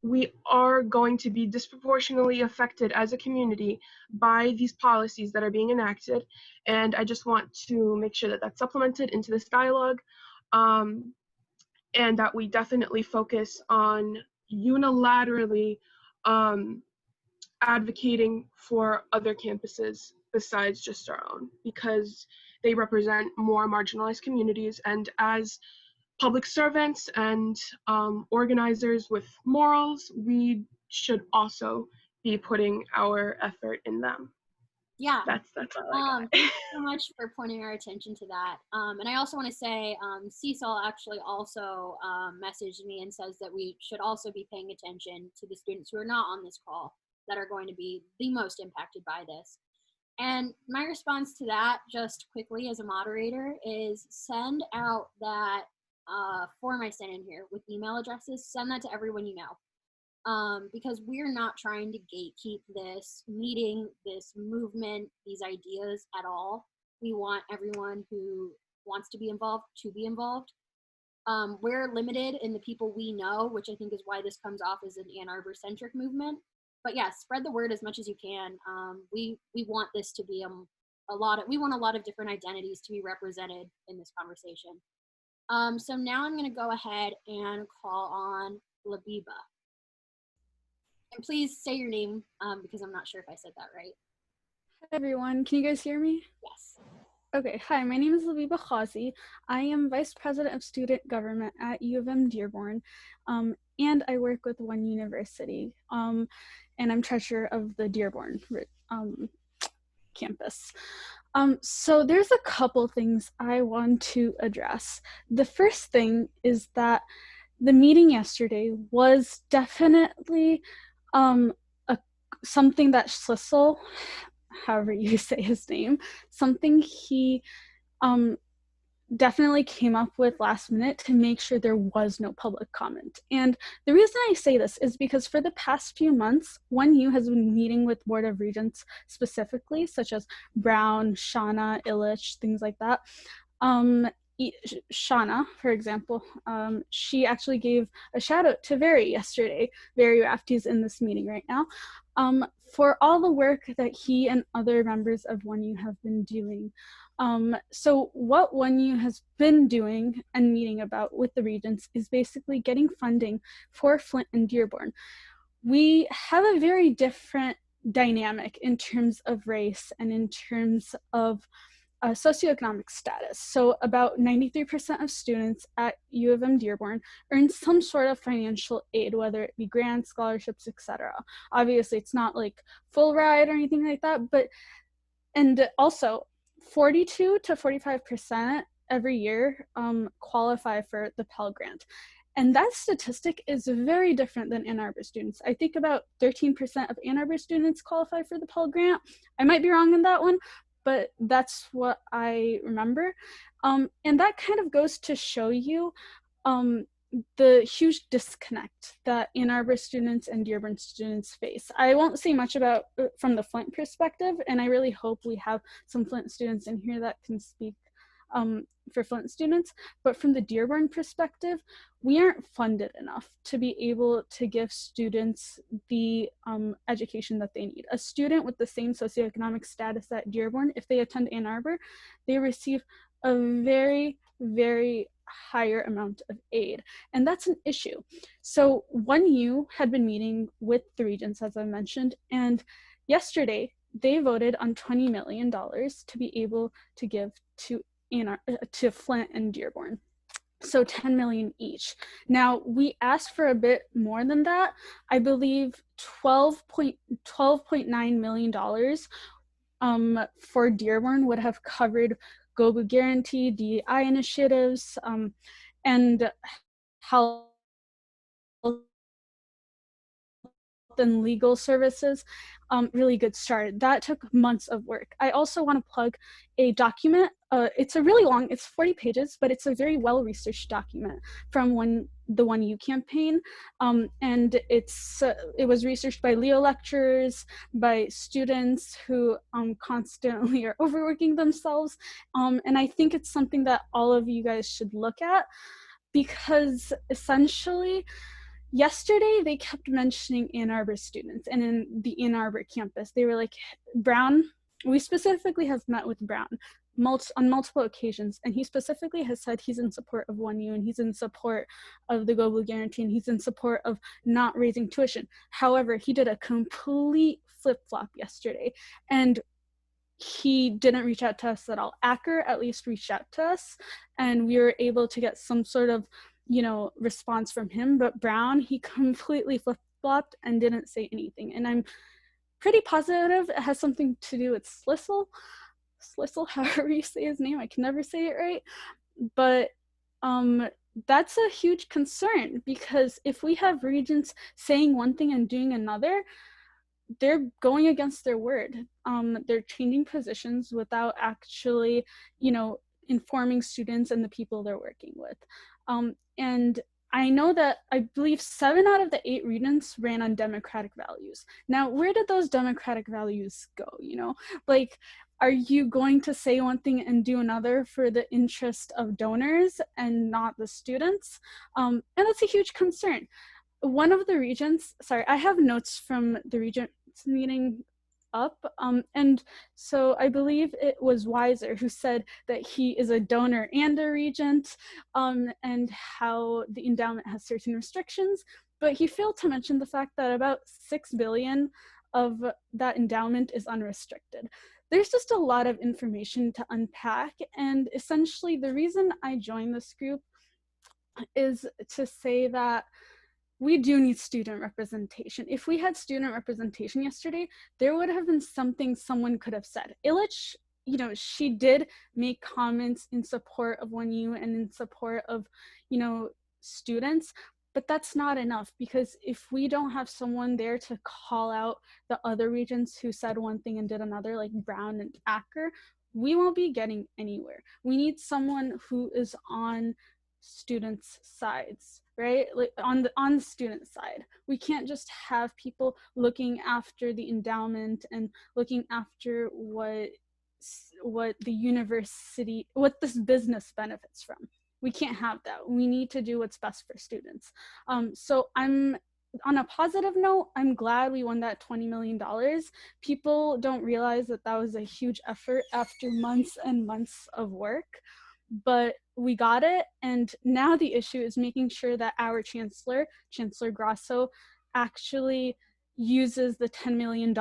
we are going to be disproportionately affected as a community by these policies that are being enacted. And I just want to make sure that that's supplemented into this dialogue, and that we definitely focus on unilaterally advocating for other campuses besides just our own, because they represent more marginalized communities. And as public servants and organizers with morals, we should also be putting our effort in them. Yeah. That's all I got. Thank you so much for pointing our attention to that. And I also want to say, Cecil actually also messaged me and says that we should also be paying attention to the students who are not on this call that are going to be the most impacted by this. And my response to that, just quickly as a moderator, is send out that form I sent in here with email addresses. Send that to everyone you know. Because we're not trying to gatekeep this meeting, this movement, these ideas at all. We want everyone who wants to be involved to be involved. We're limited in the people we know, which I think is why this comes off as an Ann Arbor-centric movement. But yeah, spread the word as much as you can. We want this to be we want a lot of different identities to be represented in this conversation. So now I'm going to go ahead and call on Labiba. And please say your name because I'm not sure if I said that right. Hi everyone, can you guys hear me? Yes. Okay, hi, my name is Labiba Khazi. I am Vice President of Student Government at U of M Dearborn, and I work with One University, and I'm treasurer of the Dearborn campus. So there's a couple things I want to address. The first thing is that the meeting yesterday was definitely something that Schlissel, however you say his name, something he definitely came up with last minute to make sure there was no public comment. And the reason I say this is because for the past few months, 1U has been meeting with Board of Regents specifically, such as Brown, Shauna, Illich, things like that. Shauna, for example, she actually gave a shout out to Very yesterday. Very Rafty's in this meeting right now, for all the work that he and other members of 1U have been doing. So what 1U has been doing and meeting about with the Regents is basically getting funding for Flint and Dearborn. We have a very different dynamic in terms of race and in terms of socioeconomic status. So about 93% of students at U of M Dearborn earn some sort of financial aid, whether it be grants, scholarships, etc. Obviously, it's not like full ride or anything like that, and also 42 to 45% every year qualify for the Pell Grant. And that statistic is very different than Ann Arbor students. I think about 13% of Ann Arbor students qualify for the Pell Grant. I might be wrong in that one, but that's what I remember. And that kind of goes to show you the huge disconnect that Ann Arbor students and Dearborn students face. I won't say much about from the Flint perspective, and I really hope we have some Flint students in here that can speak for Flint students, but from the Dearborn perspective, we aren't funded enough to be able to give students the education that they need. A student with the same socioeconomic status at Dearborn, if they attend Ann Arbor, they receive a very, very higher amount of aid, and that's an issue. So 1U had been meeting with the Regents, as I mentioned, and yesterday they voted on $20 million to be able to give to Flint and Dearborn, so 10 million each. Now we asked for a bit more than that. I believe $12.9 million for Dearborn would have covered Go Blue Guarantee, DEI initiatives, and health and legal services. Really good start. That took months of work. I also want to plug a document. It's a really long, it's 40 pages, but it's a very well-researched document from the 1U campaign. And it was researched by Leo lecturers, by students who constantly are overworking themselves. And I think it's something that all of you guys should look at, because essentially, yesterday, they kept mentioning Ann Arbor students, and in the Ann Arbor campus, they were like, Brown, we specifically have met with Brown on multiple occasions, and he specifically has said he's in support of 1U, and he's in support of the Go Blue Guarantee, and he's in support of not raising tuition. However, he did a complete flip-flop yesterday, and he didn't reach out to us at all. Acker at least reached out to us, and we were able to get some sort of response from him, but Brown, he completely flip-flopped and didn't say anything. And I'm pretty positive it has something to do with Slissel, however you say his name, I can never say it right. But that's a huge concern, because if we have Regents saying one thing and doing another, they're going against their word. They're changing positions without actually, informing students and the people they're working with. And I know that I believe 7 out of the 8 Regents ran on democratic values. Now, where did those democratic values go? Like, are you going to say one thing and do another for the interest of donors and not the students? And that's a huge concern. One of the Regents, sorry, I have notes from the Regents meeting up, and so I believe it was Weiser who said that he is a donor and a Regent, and how the endowment has certain restrictions, but he failed to mention the fact that about $6 billion of that endowment is unrestricted. There's just a lot of information to unpack, and essentially the reason I joined this group is to say that we do need student representation. If we had student representation yesterday, there would have been something someone could have said. Illich, she did make comments in support of 1U and in support of, students, but that's not enough, because if we don't have someone there to call out the other Regents who said one thing and did another, like Brown and Acker, we won't be getting anywhere. We need someone who is on students' sides, right? Like on the student side. We can't just have people looking after the endowment and looking after what the university, what this business benefits from. We can't have that. We need to do what's best for students. So I'm, on a positive note, I'm glad we won that $20 million. People don't realize that that was a huge effort after months and months of work, but we got it. And now the issue is making sure that our Chancellor Grasso, actually uses the $10 million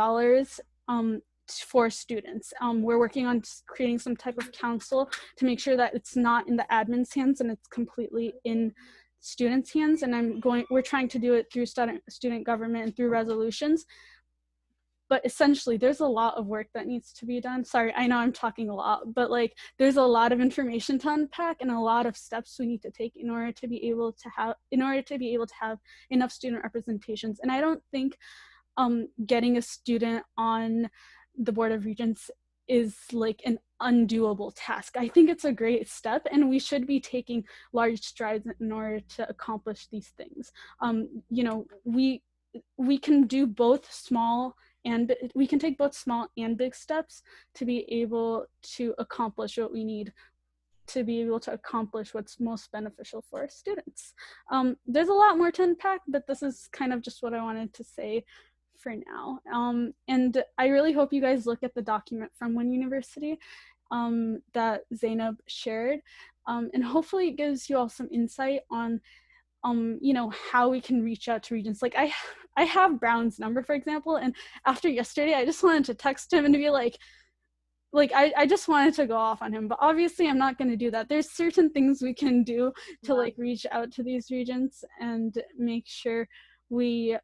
for students. We're working on creating some type of council to make sure that it's not in the admin's hands and it's completely in students' hands. And we're trying to do it through student government and through resolutions. But essentially, there's a lot of work that needs to be done. Sorry, I know I'm talking a lot, but like there's a lot of information to unpack and a lot of steps we need to take in order to be able to have enough student representations. And I don't think getting a student on the Board of Regents is like an undoable task. I think it's a great step, and we should be taking large strides in order to accomplish these things. You know, we can do both small and we can take both small and big steps to be able to accomplish what we need to be able to accomplish what's most beneficial for our students. There's a lot more to unpack, but this is kind of just what I wanted to say for now. And I really hope you guys look at the document from One University that Zainab shared. And hopefully it gives you all some insight on you know, how we can reach out to Regents. Like I have Brown's number, for example, and after yesterday, I just wanted to text him and to be like I just wanted to go off on him, but obviously I'm not going to do that. There's certain things we can do to like reach out to these Regents and make sure we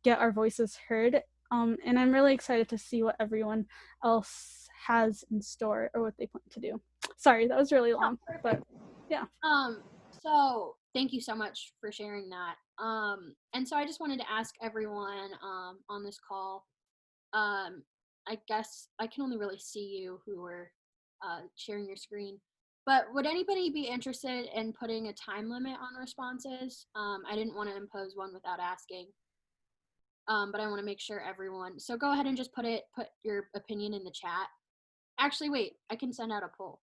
get our voices heard. And I'm really excited to see what everyone else has in store or what they plan to do. Sorry, that was really long, but yeah. So thank you so much for sharing that. And so I just wanted to ask everyone on this call, I guess I can only really see you who are sharing your screen, but would anybody be interested in putting a time limit on responses? I didn't want to impose one without asking, but I want to make sure everyone, so go ahead and just put your opinion in the chat. Actually, wait, I can send out a poll.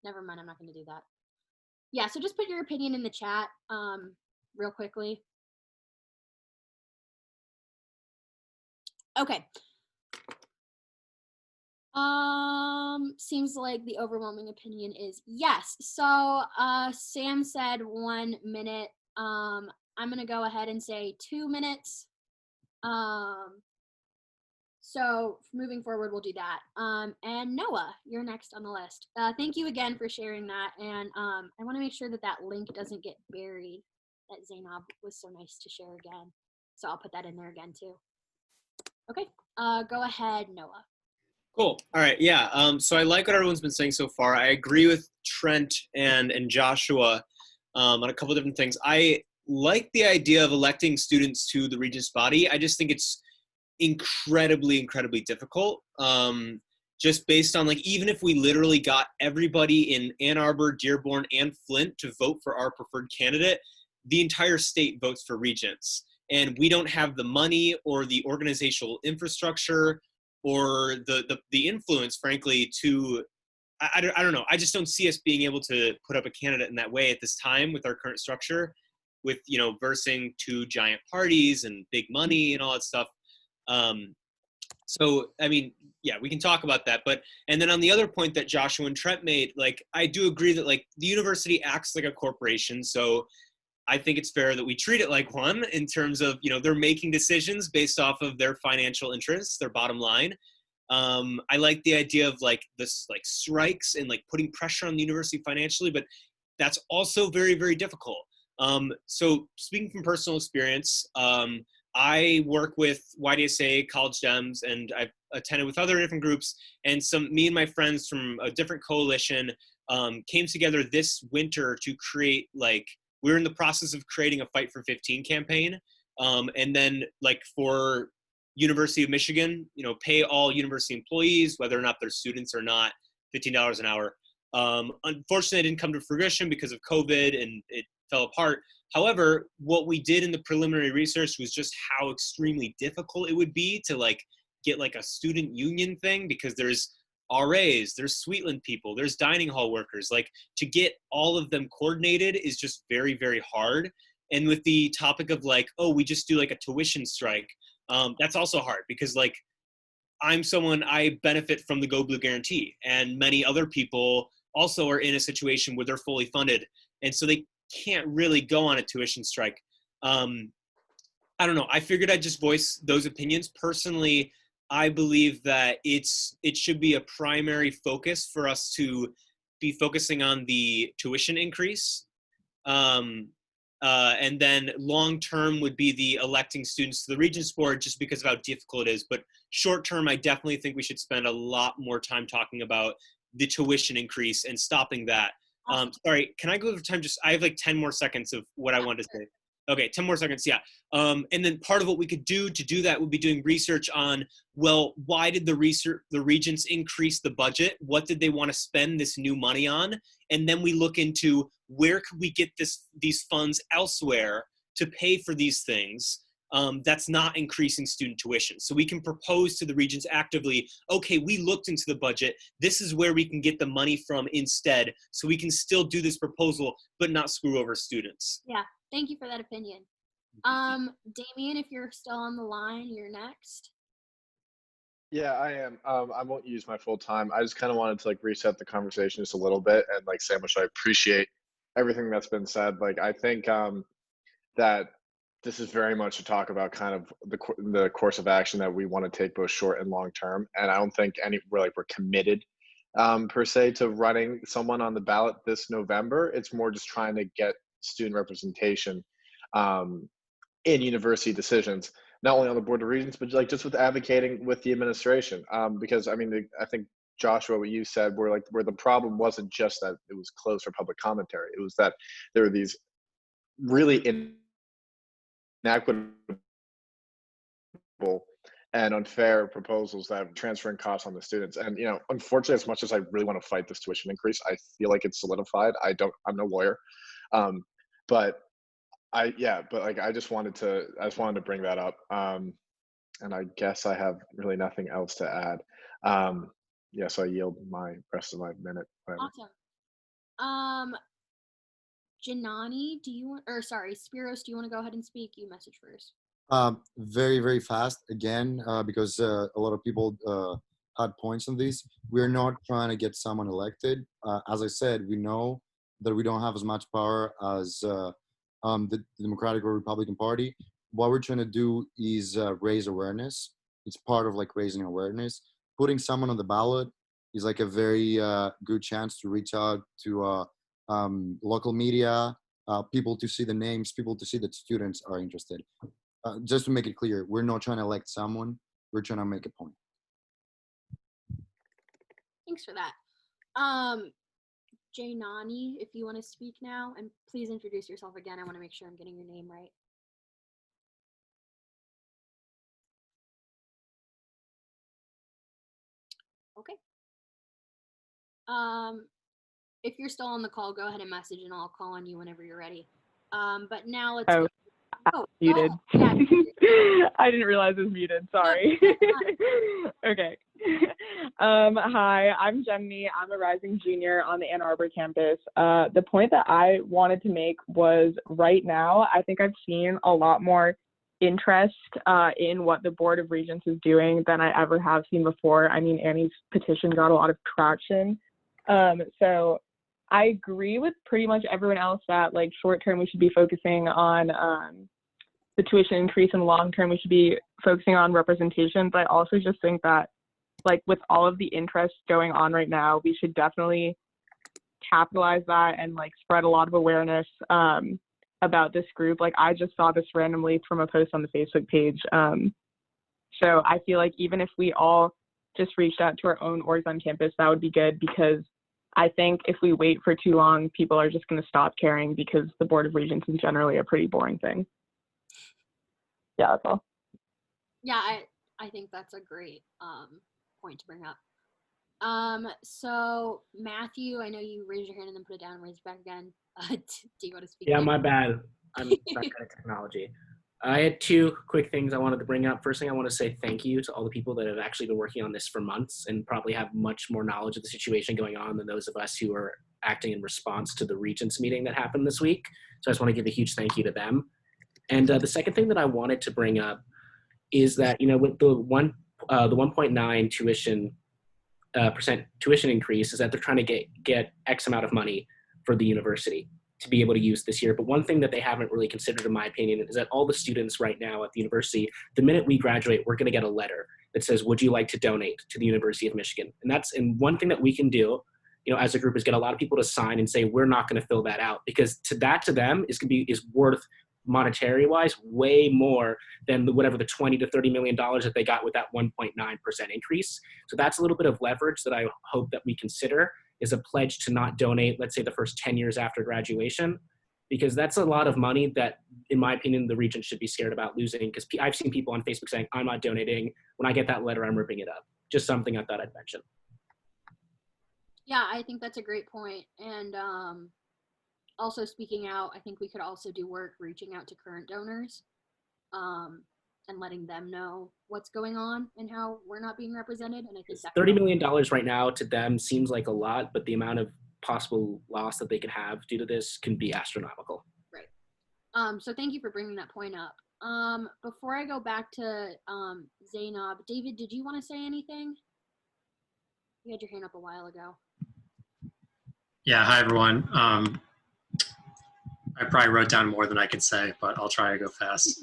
Never mind, I'm not going to do that. Yeah, so just put your opinion in the chat real quickly. Okay. Seems like the overwhelming opinion is yes. So Sam said 1 minute. I'm gonna go ahead and say 2 minutes. So moving forward, we'll do that. And Noah, you're next on the list. Thank you again for sharing that. And I want to make sure that that link doesn't get buried that Zainab was so nice to share again. So I'll put that in there again too. Okay, go ahead, Noah. Cool. All right. Yeah. So I like what everyone's been saying so far. I agree with Trent and Joshua on a couple of different things. I like the idea of electing students to the Regents body. I just think it's incredibly difficult. Just based on like, even if we literally got everybody in Ann Arbor, Dearborn, and Flint to vote for our preferred candidate, the entire state votes for Regents. And we don't have the money or the organizational infrastructure or the influence, frankly, to, I don't know. I just don't see us being able to put up a candidate in that way at this time with our current structure, with, you know, versing two giant parties and big money and all that stuff. So, I mean, yeah, we can talk about that. But, and then on the other point that Joshua and Trent made, like, I do agree that, like, the university acts like a corporation. So I think it's fair that we treat it like one in terms of, you know, they're making decisions based off of their financial interests, their bottom line. I like the idea of like this, like strikes and like putting pressure on the university financially, but that's also very difficult. So speaking from personal experience, I work with YDSA, College Dems, and I've attended with other different groups, and me and my friends from a different coalition came together this winter to create, like, we're in the process of creating a Fight for 15 campaign. And then, like, for University of Michigan, you know, pay all university employees, whether or not they're students or not, $15 an hour. Unfortunately, it didn't come to fruition because of COVID and it fell apart. However, what we did in the preliminary research was just how extremely difficult it would be to like get like a student union thing, because there's RAs, there's Sweetland people, there's dining hall workers. Like, to get all of them coordinated is just very hard. And with the topic of like, oh, we just do like a tuition strike, that's also hard, because like I'm someone, I benefit from the Go Blue guarantee, and many other people also are in a situation where they're fully funded, and so they can't really go on a tuition strike. I don't know. I figured I'd just voice those opinions. Personally, I believe that it should be a primary focus for us to be focusing on the tuition increase. And then long-term would be the electing students to the Regents Board, just because of how difficult it is. But short-term, I definitely think we should spend a lot more time talking about the tuition increase and stopping that. Sorry, can I go over time? I have like 10 more seconds of what I wanted to say. Okay, 10 more seconds, yeah. And then part of what we could do to do that would be doing research on, well, why did the Regents increase the budget? What did they want to spend this new money on? And then we look into where could we get these funds elsewhere to pay for these things that's not increasing student tuition. So we can propose to the Regents actively, okay, we looked into the budget. This is where we can get the money from instead. So we can still do this proposal, but not screw over students. Yeah. Thank you for that opinion. Damien, if you're still on the line, you're next. Yeah, I am. I won't use my full time. I just kind of wanted to like reset the conversation just a little bit and like say how much I appreciate everything that's been said. Like I think that this is very much to talk about kind of the course of action that we want to take both short and long term. And I don't think we're committed per se to running someone on the ballot this November. It's more just trying to get student representation in university decisions, not only on the Board of Regents, but like just with advocating with the administration. Because I mean, I think Joshua, what you said, where the problem wasn't just that it was closed for public commentary. It was that there were these really inequitable and unfair proposals that are transferring costs on the students. And unfortunately, as much as I really want to fight this tuition increase, I feel like it's solidified. I'm no lawyer. But I just wanted to bring that up. And I guess I have really nothing else to add. So I yield my rest of my minute. Whatever. Awesome. Janani, Spiros, do you want to go ahead and speak? You message first. Very, very fast again, because a lot of people had points on this. We're not trying to get someone elected. As I said, we know that we don't have as much power as the Democratic or Republican Party. What we're trying to do is raise awareness. It's part of raising awareness. Putting someone on the ballot is a very good chance to reach out to local media, people to see the names, people to see that students are interested. Just to make it clear, we're not trying to elect someone. We're trying to make a point. Thanks for that. Jainani, if you want to speak now, and please introduce yourself again. I want to make sure I'm getting your name right. Okay. If you're still on the call, go ahead and message and I'll call on you whenever you're ready. But now let's muted. Yeah. I didn't realize it was muted. Sorry. Okay. Hi, I'm Gemini. I'm a rising junior on the Ann Arbor campus. The point that I wanted to make was right now, I think I've seen a lot more interest in what the Board of Regents is doing than I ever have seen before. I mean, Annie's petition got a lot of traction. So I agree with pretty much everyone else that short term we should be focusing on the tuition increase, and long term we should be focusing on representation. But I also just think that with all of the interest going on right now, we should definitely capitalize that and spread a lot of awareness about this group. I just saw this randomly from a post on the Facebook page. So I feel even if we all just reached out to our own orgs on campus, that would be good, because I think if we wait for too long, people are just going to stop caring, because the Board of Regents is generally a pretty boring thing. Yeah, that's all. Yeah, I think that's a great point to bring up. So Matthew, I know you raised your hand and then put it down and raised it back again. Do you want to speak? Yeah, my bad. I'm not good at technology. I had two quick things I wanted to bring up. First thing, I want to say thank you to all the people that have actually been working on this for months and probably have much more knowledge of the situation going on than those of us who are acting in response to the Regents meeting that happened this week. So I just want to give a huge thank you to them. And the second thing that I wanted to bring up is that, with the 1.9 tuition tuition increase, is that they're trying to get X amount of money for the university to be able to use this year. But one thing that they haven't really considered, in my opinion, is that all the students right now at the university, the minute we graduate, we're going to get a letter that says, would you like to donate to the University of Michigan? And one thing that we can do, as a group, is get a lot of people to sign and say, we're not going to fill that out, because to them is worth monetary wise way more than whatever the $20 to $30 million that they got with that 1.9% increase. So that's a little bit of leverage that I hope that we consider is a pledge to not donate, let's say, the first 10 years after graduation, because that's a lot of money that, in my opinion, the Regents should be scared about losing, because I've seen people on Facebook saying, I'm not donating. When I get that letter, I'm ripping it up. Just something I thought I'd mention. Yeah, I think that's a great point. And also speaking out, I think we could also do work reaching out to current donors and letting them know what's going on and how we're not being represented. And I think that $30 million right now to them seems like a lot, but the amount of possible loss that they could have due to this can be astronomical. Right. So thank you for bringing that point up. Before I go back to Zainab, David, did you want to say anything? You had your hand up a while ago. Yeah, hi everyone. I probably wrote down more than I could say, but I'll try to go fast.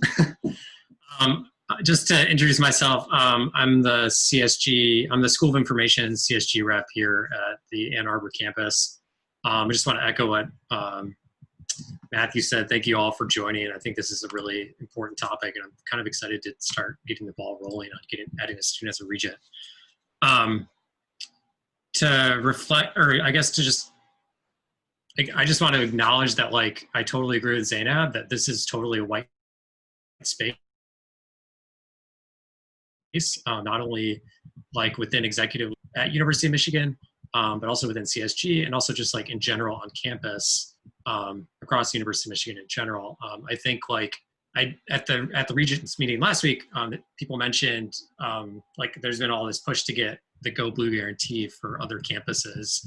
Just to introduce myself, I'm the CSG, I'm the School of Information CSG rep here at the Ann Arbor campus. I just want to echo what Matthew said. Thank you all for joining. I think this is a really important topic, and I'm kind of excited to start getting the ball rolling on adding a student as a regent. To reflect, or I guess to just, I just want to acknowledge that, like, I totally agree with Zainab that this is totally a white space, not only like within executive at University of Michigan, but also within CSG, and also just like in general on campus, across the University of Michigan in general. I think like at the Regents meeting last week, people mentioned like there's been all this push to get the Go Blue guarantee for other campuses.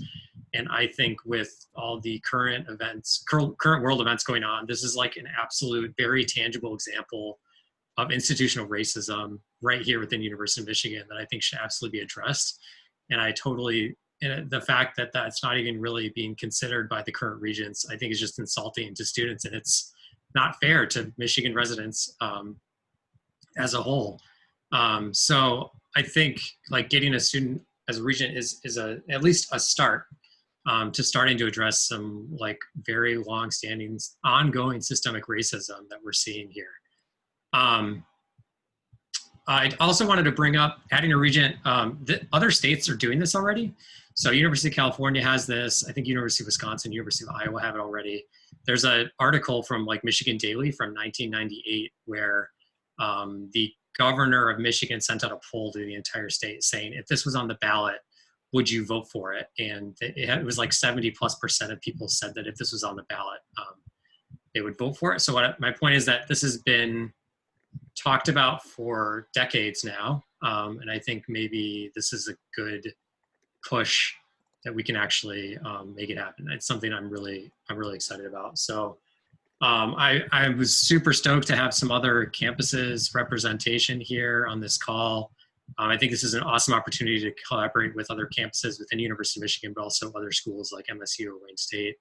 And I think with all the current events, current world events going on, this is like an absolute, very tangible example of institutional racism right here within the University of Michigan that I think should absolutely be addressed. And I totally, and the fact that that's not even really being considered by the current regents, I think is just insulting to students, and it's not fair to Michigan residents as a whole. So I think like getting a student as a regent is at least a start to starting to address some like very long-standing, ongoing systemic racism that we're seeing here. I also wanted to bring up adding a regent. Other states are doing this already. So University of California has this. I think University of Wisconsin, University of Iowa have it already. There's an article from like Michigan Daily from 1998 where the governor of Michigan sent out a poll to the entire state saying, if this was on the ballot, would you vote for it? And it was like 70+% of people said that if this was on the ballot, they would vote for it. So my point is that this has been talked about for decades now. And I think maybe this is a good push that we can actually make it happen. It's something I'm really excited about. So I was super stoked to have some other campuses representation here on this call. I think this is an awesome opportunity to collaborate with other campuses within the University of Michigan, but also other schools like MSU or Wayne State.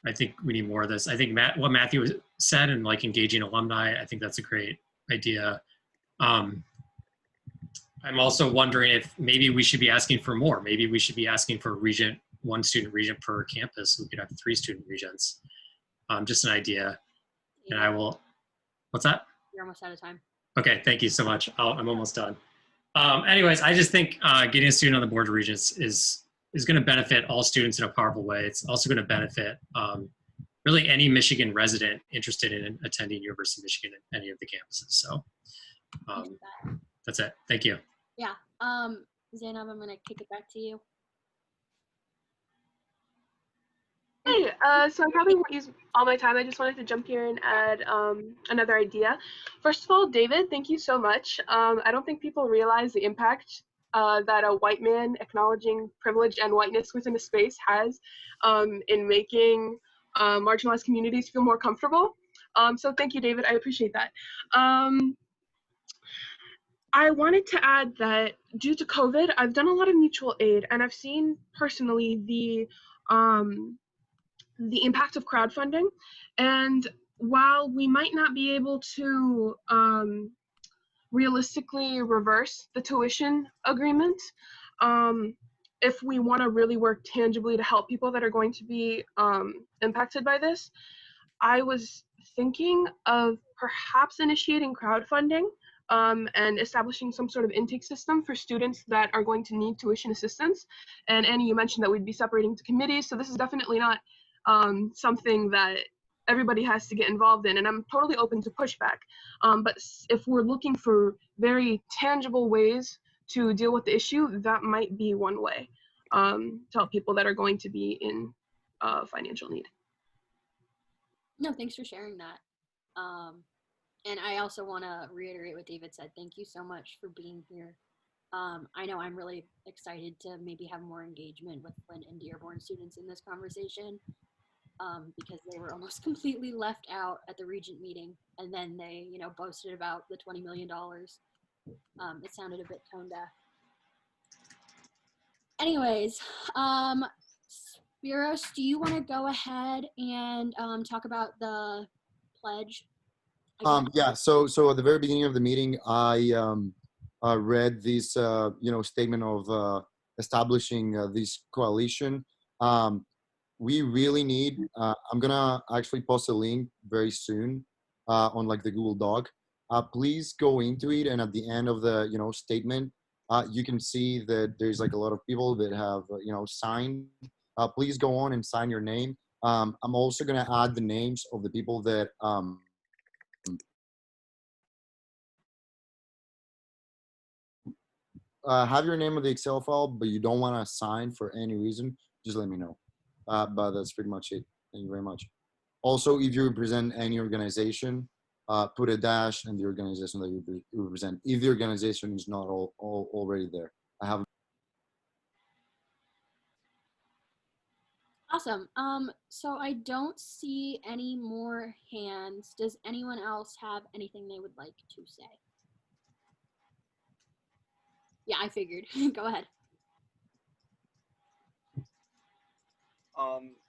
I think we need more of this. I think what Matthew said and like engaging alumni, I think that's a great idea. I'm also wondering if maybe we should be asking for more. Maybe we should be asking for one student regent per campus. We could have 3 student regents. Just an idea. And I will, what's that? You're almost out of time. Okay, thank you so much. I'm almost done. Anyways, I just think getting a student on the board of regents is going to benefit all students in a powerful way. It's also going to benefit really any Michigan resident interested in attending University of Michigan at any of the campuses. So that's it. Thank you. Yeah. Zainab, I'm going to kick it back to you. Hey, so I probably won't use all my time. I just wanted to jump here and add another idea. First of all, David, thank you so much. I don't think people realize the impact that a white man acknowledging privilege and whiteness within a space has in making marginalized communities feel more comfortable. So thank you, David. I appreciate that. I wanted to add that due to COVID, I've done a lot of mutual aid, and I've seen personally the impact of crowdfunding. And while we might not be able to realistically reverse the tuition agreement. If we want to really work tangibly to help people that are going to be impacted by this, I was thinking of perhaps initiating crowdfunding and establishing some sort of intake system for students that are going to need tuition assistance. And Annie, you mentioned that we'd be separating to committees, so this is definitely not something that everybody has to get involved in, and I'm totally open to pushback. But if we're looking for very tangible ways to deal with the issue, that might be one way to help people that are going to be in financial need. No, thanks for sharing that. And I also want to reiterate what David said. Thank you so much for being here. I know I'm really excited to maybe have more engagement with Flint and Dearborn students in this conversation because they were almost completely left out at the Regent meeting, and then they, boasted about the $20 million. It sounded a bit tone deaf. Anyways, Spiros, do you want to go ahead and talk about the pledge? Yeah, so at the very beginning of the meeting, I read this, statement of establishing this coalition. We really need, I'm gonna actually post a link very soon on like the Google Doc. Please go into it, and at the end of the, statement, you can see that there's like a lot of people that have, signed. Please go on and sign your name. I'm also gonna add the names of the people that, have your name on the Excel file, but you don't want to sign for any reason, just let me know. But that's pretty much it. Thank you very much. Also, if you represent any organization, put a dash in the organization that you represent, if the organization is not already there. I have. Awesome. So I don't see any more hands. Does anyone else have anything they would like to say? Yeah, I figured. Go ahead.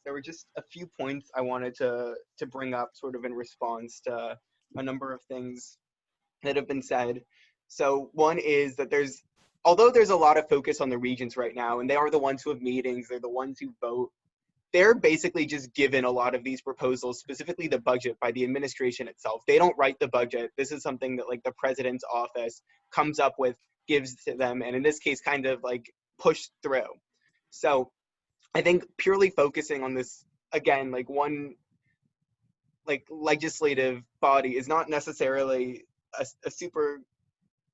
There were just a few points I wanted to bring up sort of in response to a number of things that have been said. So one is that although there's a lot of focus on the Regents right now, and they are the ones who have meetings, they're the ones who vote, they're basically just given a lot of these proposals, specifically the budget, by the administration itself. They don't write the budget. This is something that like the president's office comes up with, gives to them, and in this case kind of like pushed through. So I think purely focusing on this, again, like one like legislative body is not necessarily a super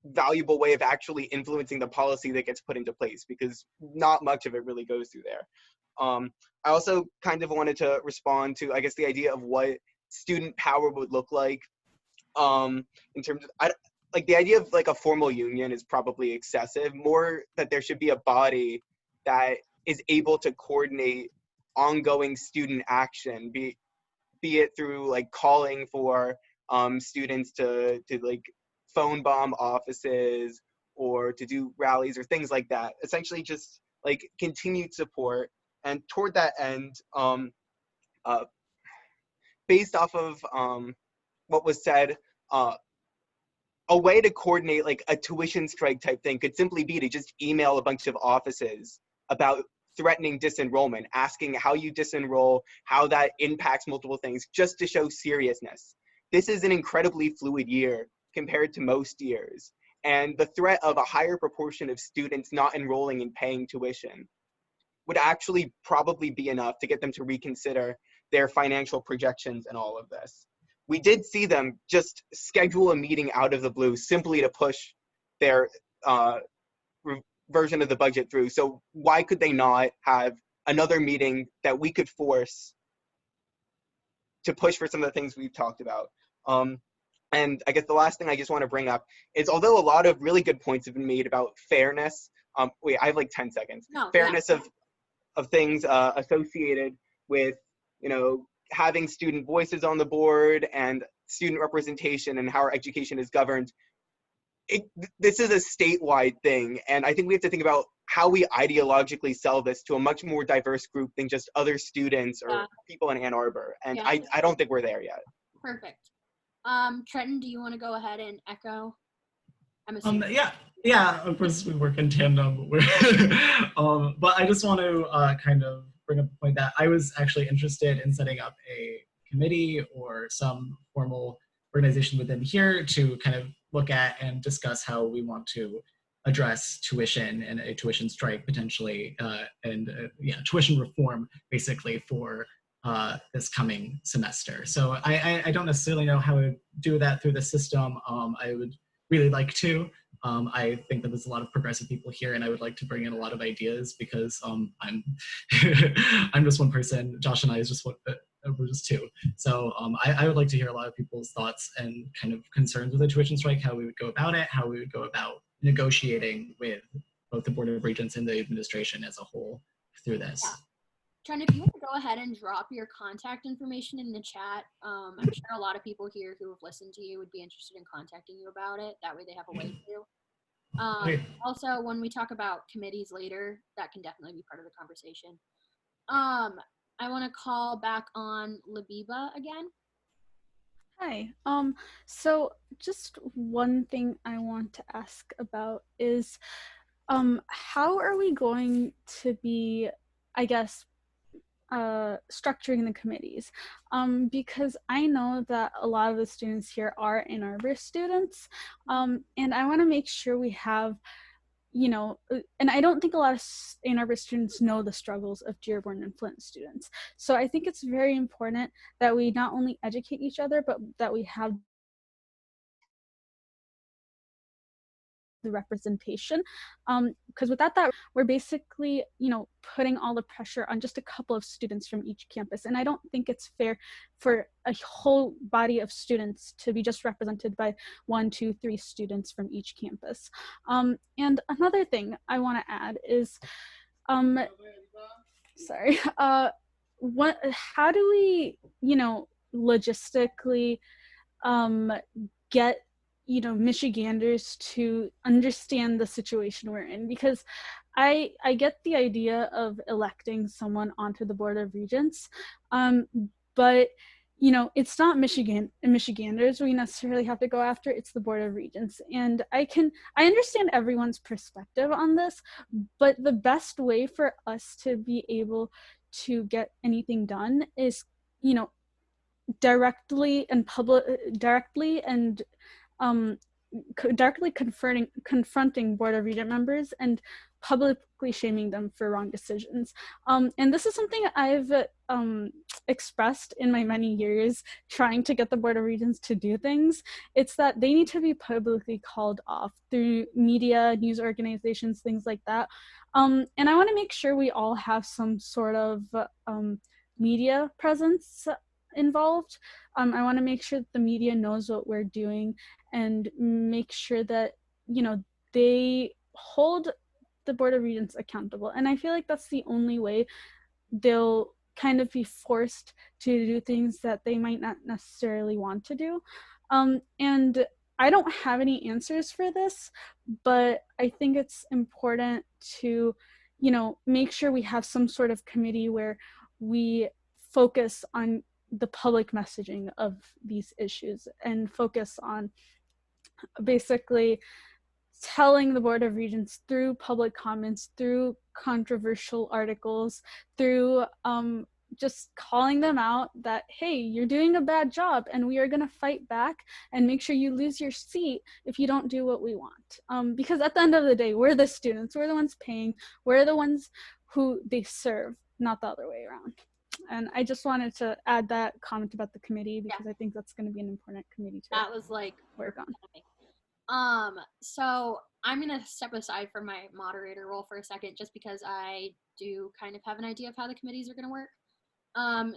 valuable way of actually influencing the policy that gets put into place, because not much of it really goes through there. I also kind of wanted to respond to, I guess, the idea of what student power would look like in terms of, like the idea of like a formal union is probably excessive. More that there should be a body that is able to coordinate ongoing student action, be it through like calling for students to like phone bomb offices or to do rallies or things like that. Essentially just like continued support. And toward that end, based off of what was said, a way to coordinate like a tuition strike type thing could simply be to just email a bunch of offices about threatening disenrollment, asking how you disenroll, how that impacts multiple things, just to show seriousness. This is an incredibly fluid year compared to most years, and the threat of a higher proportion of students not enrolling and paying tuition would actually probably be enough to get them to reconsider their financial projections and all of this. We did see them just schedule a meeting out of the blue simply to push their version of the budget through. So why could they not have another meeting that we could force to push for some of the things we've talked about? And I guess the last thing I just want to bring up is, although a lot of really good points have been made about fairness, wait, I have like 10 seconds. No, fairness yeah. of things associated with, having student voices on the board and student representation and how our education is governed. This is a statewide thing, and I think we have to think about how we ideologically sell this to a much more diverse group than just other students or people in Ann Arbor. And Yeah. I don't think we're there yet. Perfect. Trenton, do you want to go ahead and echo? I'm assuming. Yeah, of course we work in tandem. But I just want to kind of bring up the point that I was actually interested in setting up a committee or some formal organization within here to kind of look at and discuss how we want to address tuition and a tuition strike potentially, and tuition reform basically for this coming semester. So I don't necessarily know how to do that through the system. I would really like to. I think that there's a lot of progressive people here, and I would like to bring in a lot of ideas because I'm I'm just one person. Josh and I is just we're just two. So I would like to hear a lot of people's thoughts and kind of concerns with the tuition strike, how we would go about it, how we would go about negotiating with both the Board of Regents and the administration as a whole through this. Yeah. Trent, if you want to go ahead and drop your contact information in the chat, I'm sure a lot of people here who have listened to you would be interested in contacting you about it. That way they have a way to. Also, when we talk about committees later, that can definitely be part of the conversation. I want to call back on Labiba again. Hi. So just one thing I want to ask about is, how are we going to be, I guess, structuring the committees? Because I know that a lot of the students here are Ann Arbor students, and I want to make sure we have, and I don't think a lot of Ann Arbor students know the struggles of Dearborn and Flint students. So I think it's very important that we not only educate each other, but that we have the representation, because without that, we're basically, putting all the pressure on just a couple of students from each campus. And I don't think it's fair for a whole body of students to be just represented by 1, 2, 3 students from each campus. And another thing I want to add is, how do we, logistically get Michiganders to understand the situation we're in? Because I get the idea of electing someone onto the Board of Regents, but it's not Michiganders we necessarily have to go after, it's the Board of Regents. And I understand everyone's perspective on this, but the best way for us to be able to get anything done is, directly confronting Board of Regent members and publicly shaming them for wrong decisions. And this is something I've expressed in my many years trying to get the Board of Regents to do things. It's that they need to be publicly called off through media, news organizations, things like that. And I want to make sure we all have some sort of media presence involved. I want to make sure that the media knows what we're doing and make sure that, they hold the Board of Regents accountable. And I feel like that's the only way they'll kind of be forced to do things that they might not necessarily want to do. And I don't have any answers for this, but I think it's important to, make sure we have some sort of committee where we focus on the public messaging of these issues and focus on basically telling the Board of Regents through public comments, through controversial articles, through just calling them out that, hey, you're doing a bad job and we are going to fight back and make sure you lose your seat if you don't do what we want. Because at the end of the day, we're the students, we're the ones paying, we're the ones who they serve, not the other way around. And I just wanted to add that comment about the committee because I think that's going to be an important committee to work on. So I'm going to step aside from my moderator role for a second, just because I do kind of have an idea of how the committees are going to work.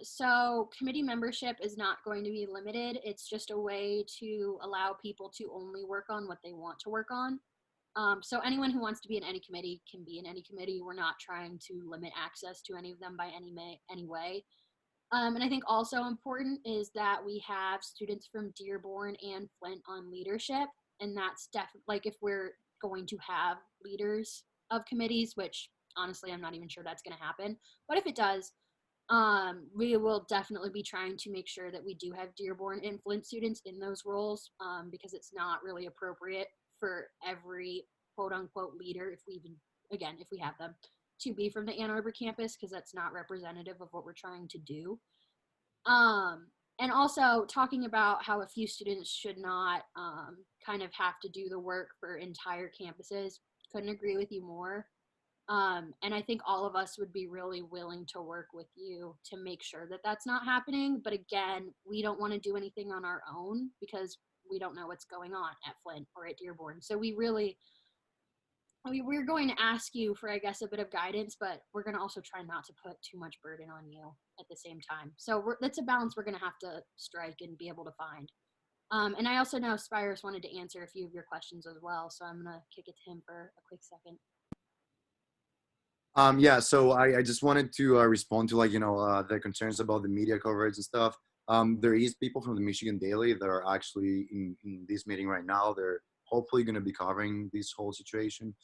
So committee membership is not going to be limited. It's just a way to allow people to only work on what they want to work on. So anyone who wants to be in any committee can be in any committee. We're not trying to limit access to any of them by any way. And I think also important is that we have students from Dearborn and Flint on leadership. And that's definitely, like, if we're going to have leaders of committees, which honestly, I'm not even sure that's going to happen. But if it does, we will definitely be trying to make sure that we do have Dearborn and Flint students in those roles, because it's not really appropriate for every quote unquote leader, if we even, again, if we have them, to be from the Ann Arbor campus, because that's not representative of what we're trying to do. And also talking about how a few students should not kind of have to do the work for entire campuses. Couldn't agree with you more. And I think all of us would be really willing to work with you to make sure that that's not happening. But again, we don't want to do anything on our own because we don't know what's going on at Flint or at Dearborn. So we're going to ask you for, I guess, a bit of guidance, but we're going to also try not to put too much burden on you at the same time. So that's a balance we're going to have to strike and be able to find. And I also know Spyrus wanted to answer a few of your questions as well, so I'm going to kick it to him for a quick second. Yeah, so I just wanted to respond to the concerns about the media coverage and stuff. There is people from the Michigan Daily that are actually in this meeting right now. They're hopefully going to be covering this whole situation.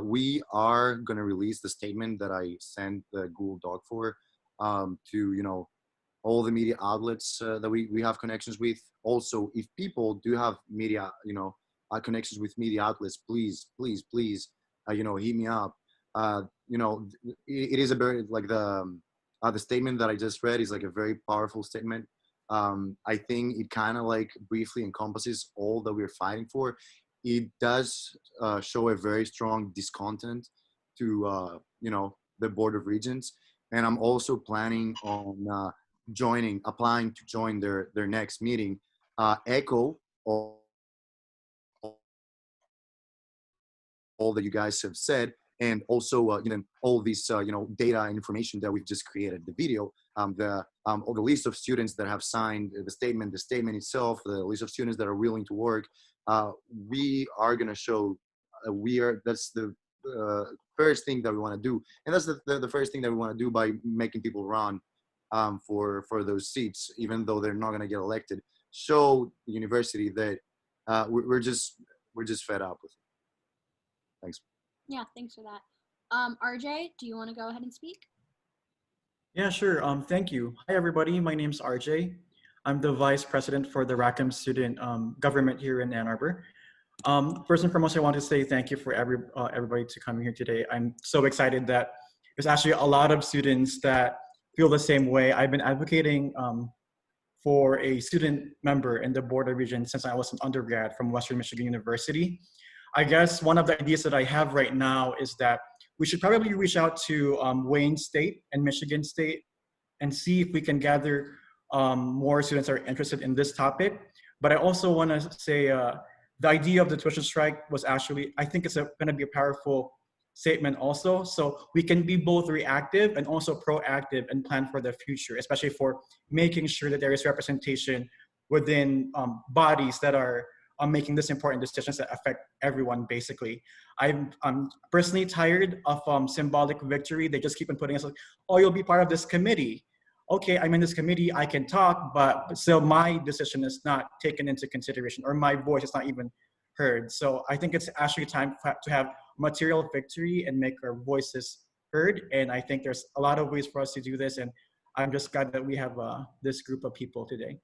We are going to release the statement that I sent the Google Doc for to all the media outlets that we have connections with. Also, if people do have media connections with media outlets, please hit me up. It is a very the statement that I just read is like a very powerful statement. I think it kind of briefly encompasses all that we're fighting for. It does show a very strong discontent to the Board of Regents, and I'm also planning on applying to join their next meeting. Echo all that you guys have said, and also all this data and information that we've just created, the video, all the list of students that have signed the statement itself, the list of students that are willing to work. We are going to show that's the first thing that we want to do, and that's the first thing that we want to do by making people run for those seats, even though they're not going to get elected. Show the university that we're just fed up with it. Thanks. Yeah, thanks for that. RJ, do you want to go ahead and speak? Yeah, sure. Thank you. Hi, everybody. My name's RJ. I'm the vice president for the Rackham Student Government here in Ann Arbor. First and foremost, I want to say thank you for everybody to come here today. I'm so excited that there's actually a lot of students that feel the same way. I've been advocating for a student member in the Board of Regents since I was an undergrad from Western Michigan University. I guess one of the ideas that I have right now is that we should probably reach out to Wayne State and Michigan State and see if we can gather more students that are interested in this topic. But I also want to say the idea of the tuition strike was actually, I think it's going to be a powerful statement also. So we can be both reactive and also proactive and plan for the future, especially for making sure that there is representation within bodies that are making this important decisions that affect everyone, basically. I'm personally tired of symbolic victory. They just keep on putting us like, oh, you'll be part of this committee. Okay, I'm in this committee, I can talk, but still my decision is not taken into consideration, or my voice is not even heard. So I think it's actually time to have material victory and make our voices heard. And I think there's a lot of ways for us to do this. And I'm just glad that we have this group of people today.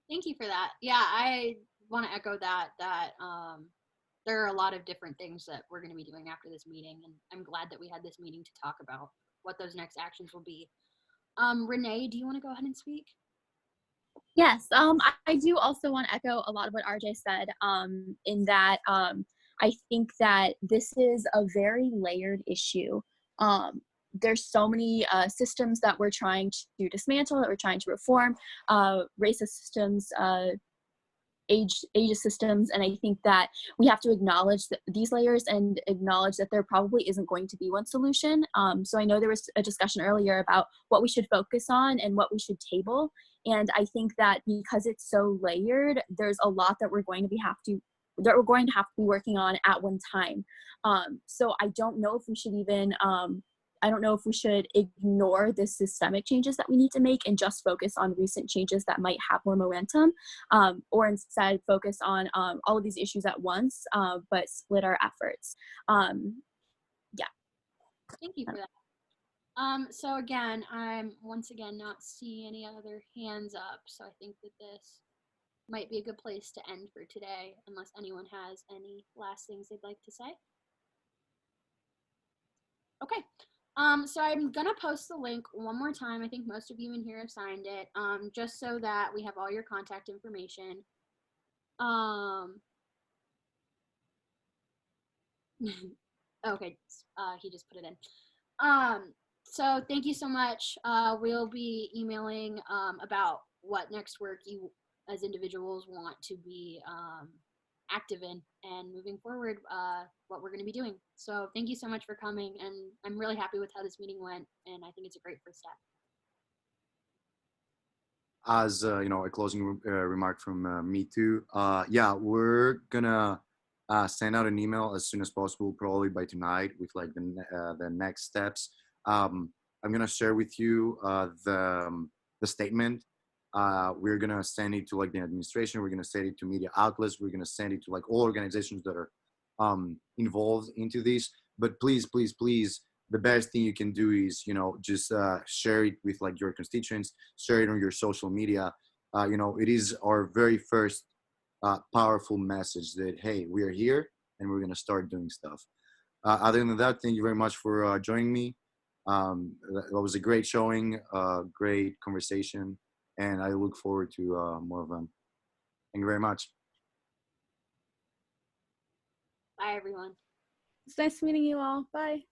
Thank you for that. Yeah, I want to echo that there are a lot of different things that we're going to be doing after this meeting, and I'm glad that we had this meeting to talk about what those next actions will be. Renee, do you want to go ahead and speak? Yes, I do also want to echo a lot of what RJ said, in that I think that this is a very layered issue. There's so many systems that we're trying to dismantle, that we're trying to reform, racist systems, ageist systems, and I think that we have to acknowledge these layers and acknowledge that there probably isn't going to be one solution. So I know there was a discussion earlier about what we should focus on and what we should table, and I think that because it's so layered, there's a lot that we're going to have to be working on at one time. So I don't know if we should even I don't know if we should ignore the systemic changes that we need to make and just focus on recent changes that might have more momentum, or instead focus on all of these issues at once, but split our efforts. Yeah. Thank you for that. So again, I'm once again not seeing any other hands up, so I think that this might be a good place to end for today, unless anyone has any last things they'd like to say. Okay, so I'm gonna post the link one more time. I think most of you in here have signed it, just so that we have all your contact information. Okay, he just put it in. So thank you so much. We'll be emailing about what next work you as individuals want to be active in, and moving forward, what we're going to be doing. So thank you so much for coming, and I'm really happy with how this meeting went, and I think it's a great first step. As you know, a closing remark from me too. Yeah, we're gonna send out an email as soon as possible, probably by tonight, with like the next steps. I'm gonna share with you the statement. We're gonna send it to like the administration. We're gonna send it to media outlets. We're gonna send it to like all organizations that are involved into this. But please, please, please, the best thing you can do is, you know, just share it with like your constituents, share it on your social media. You know, it is our very first powerful message that, hey, we are here and we're going to start doing stuff. Other than that, thank you very much for joining me. That was a great showing, great conversation, and I look forward to more of them. Thank you very much. Bye, everyone. It's nice meeting you all. Bye.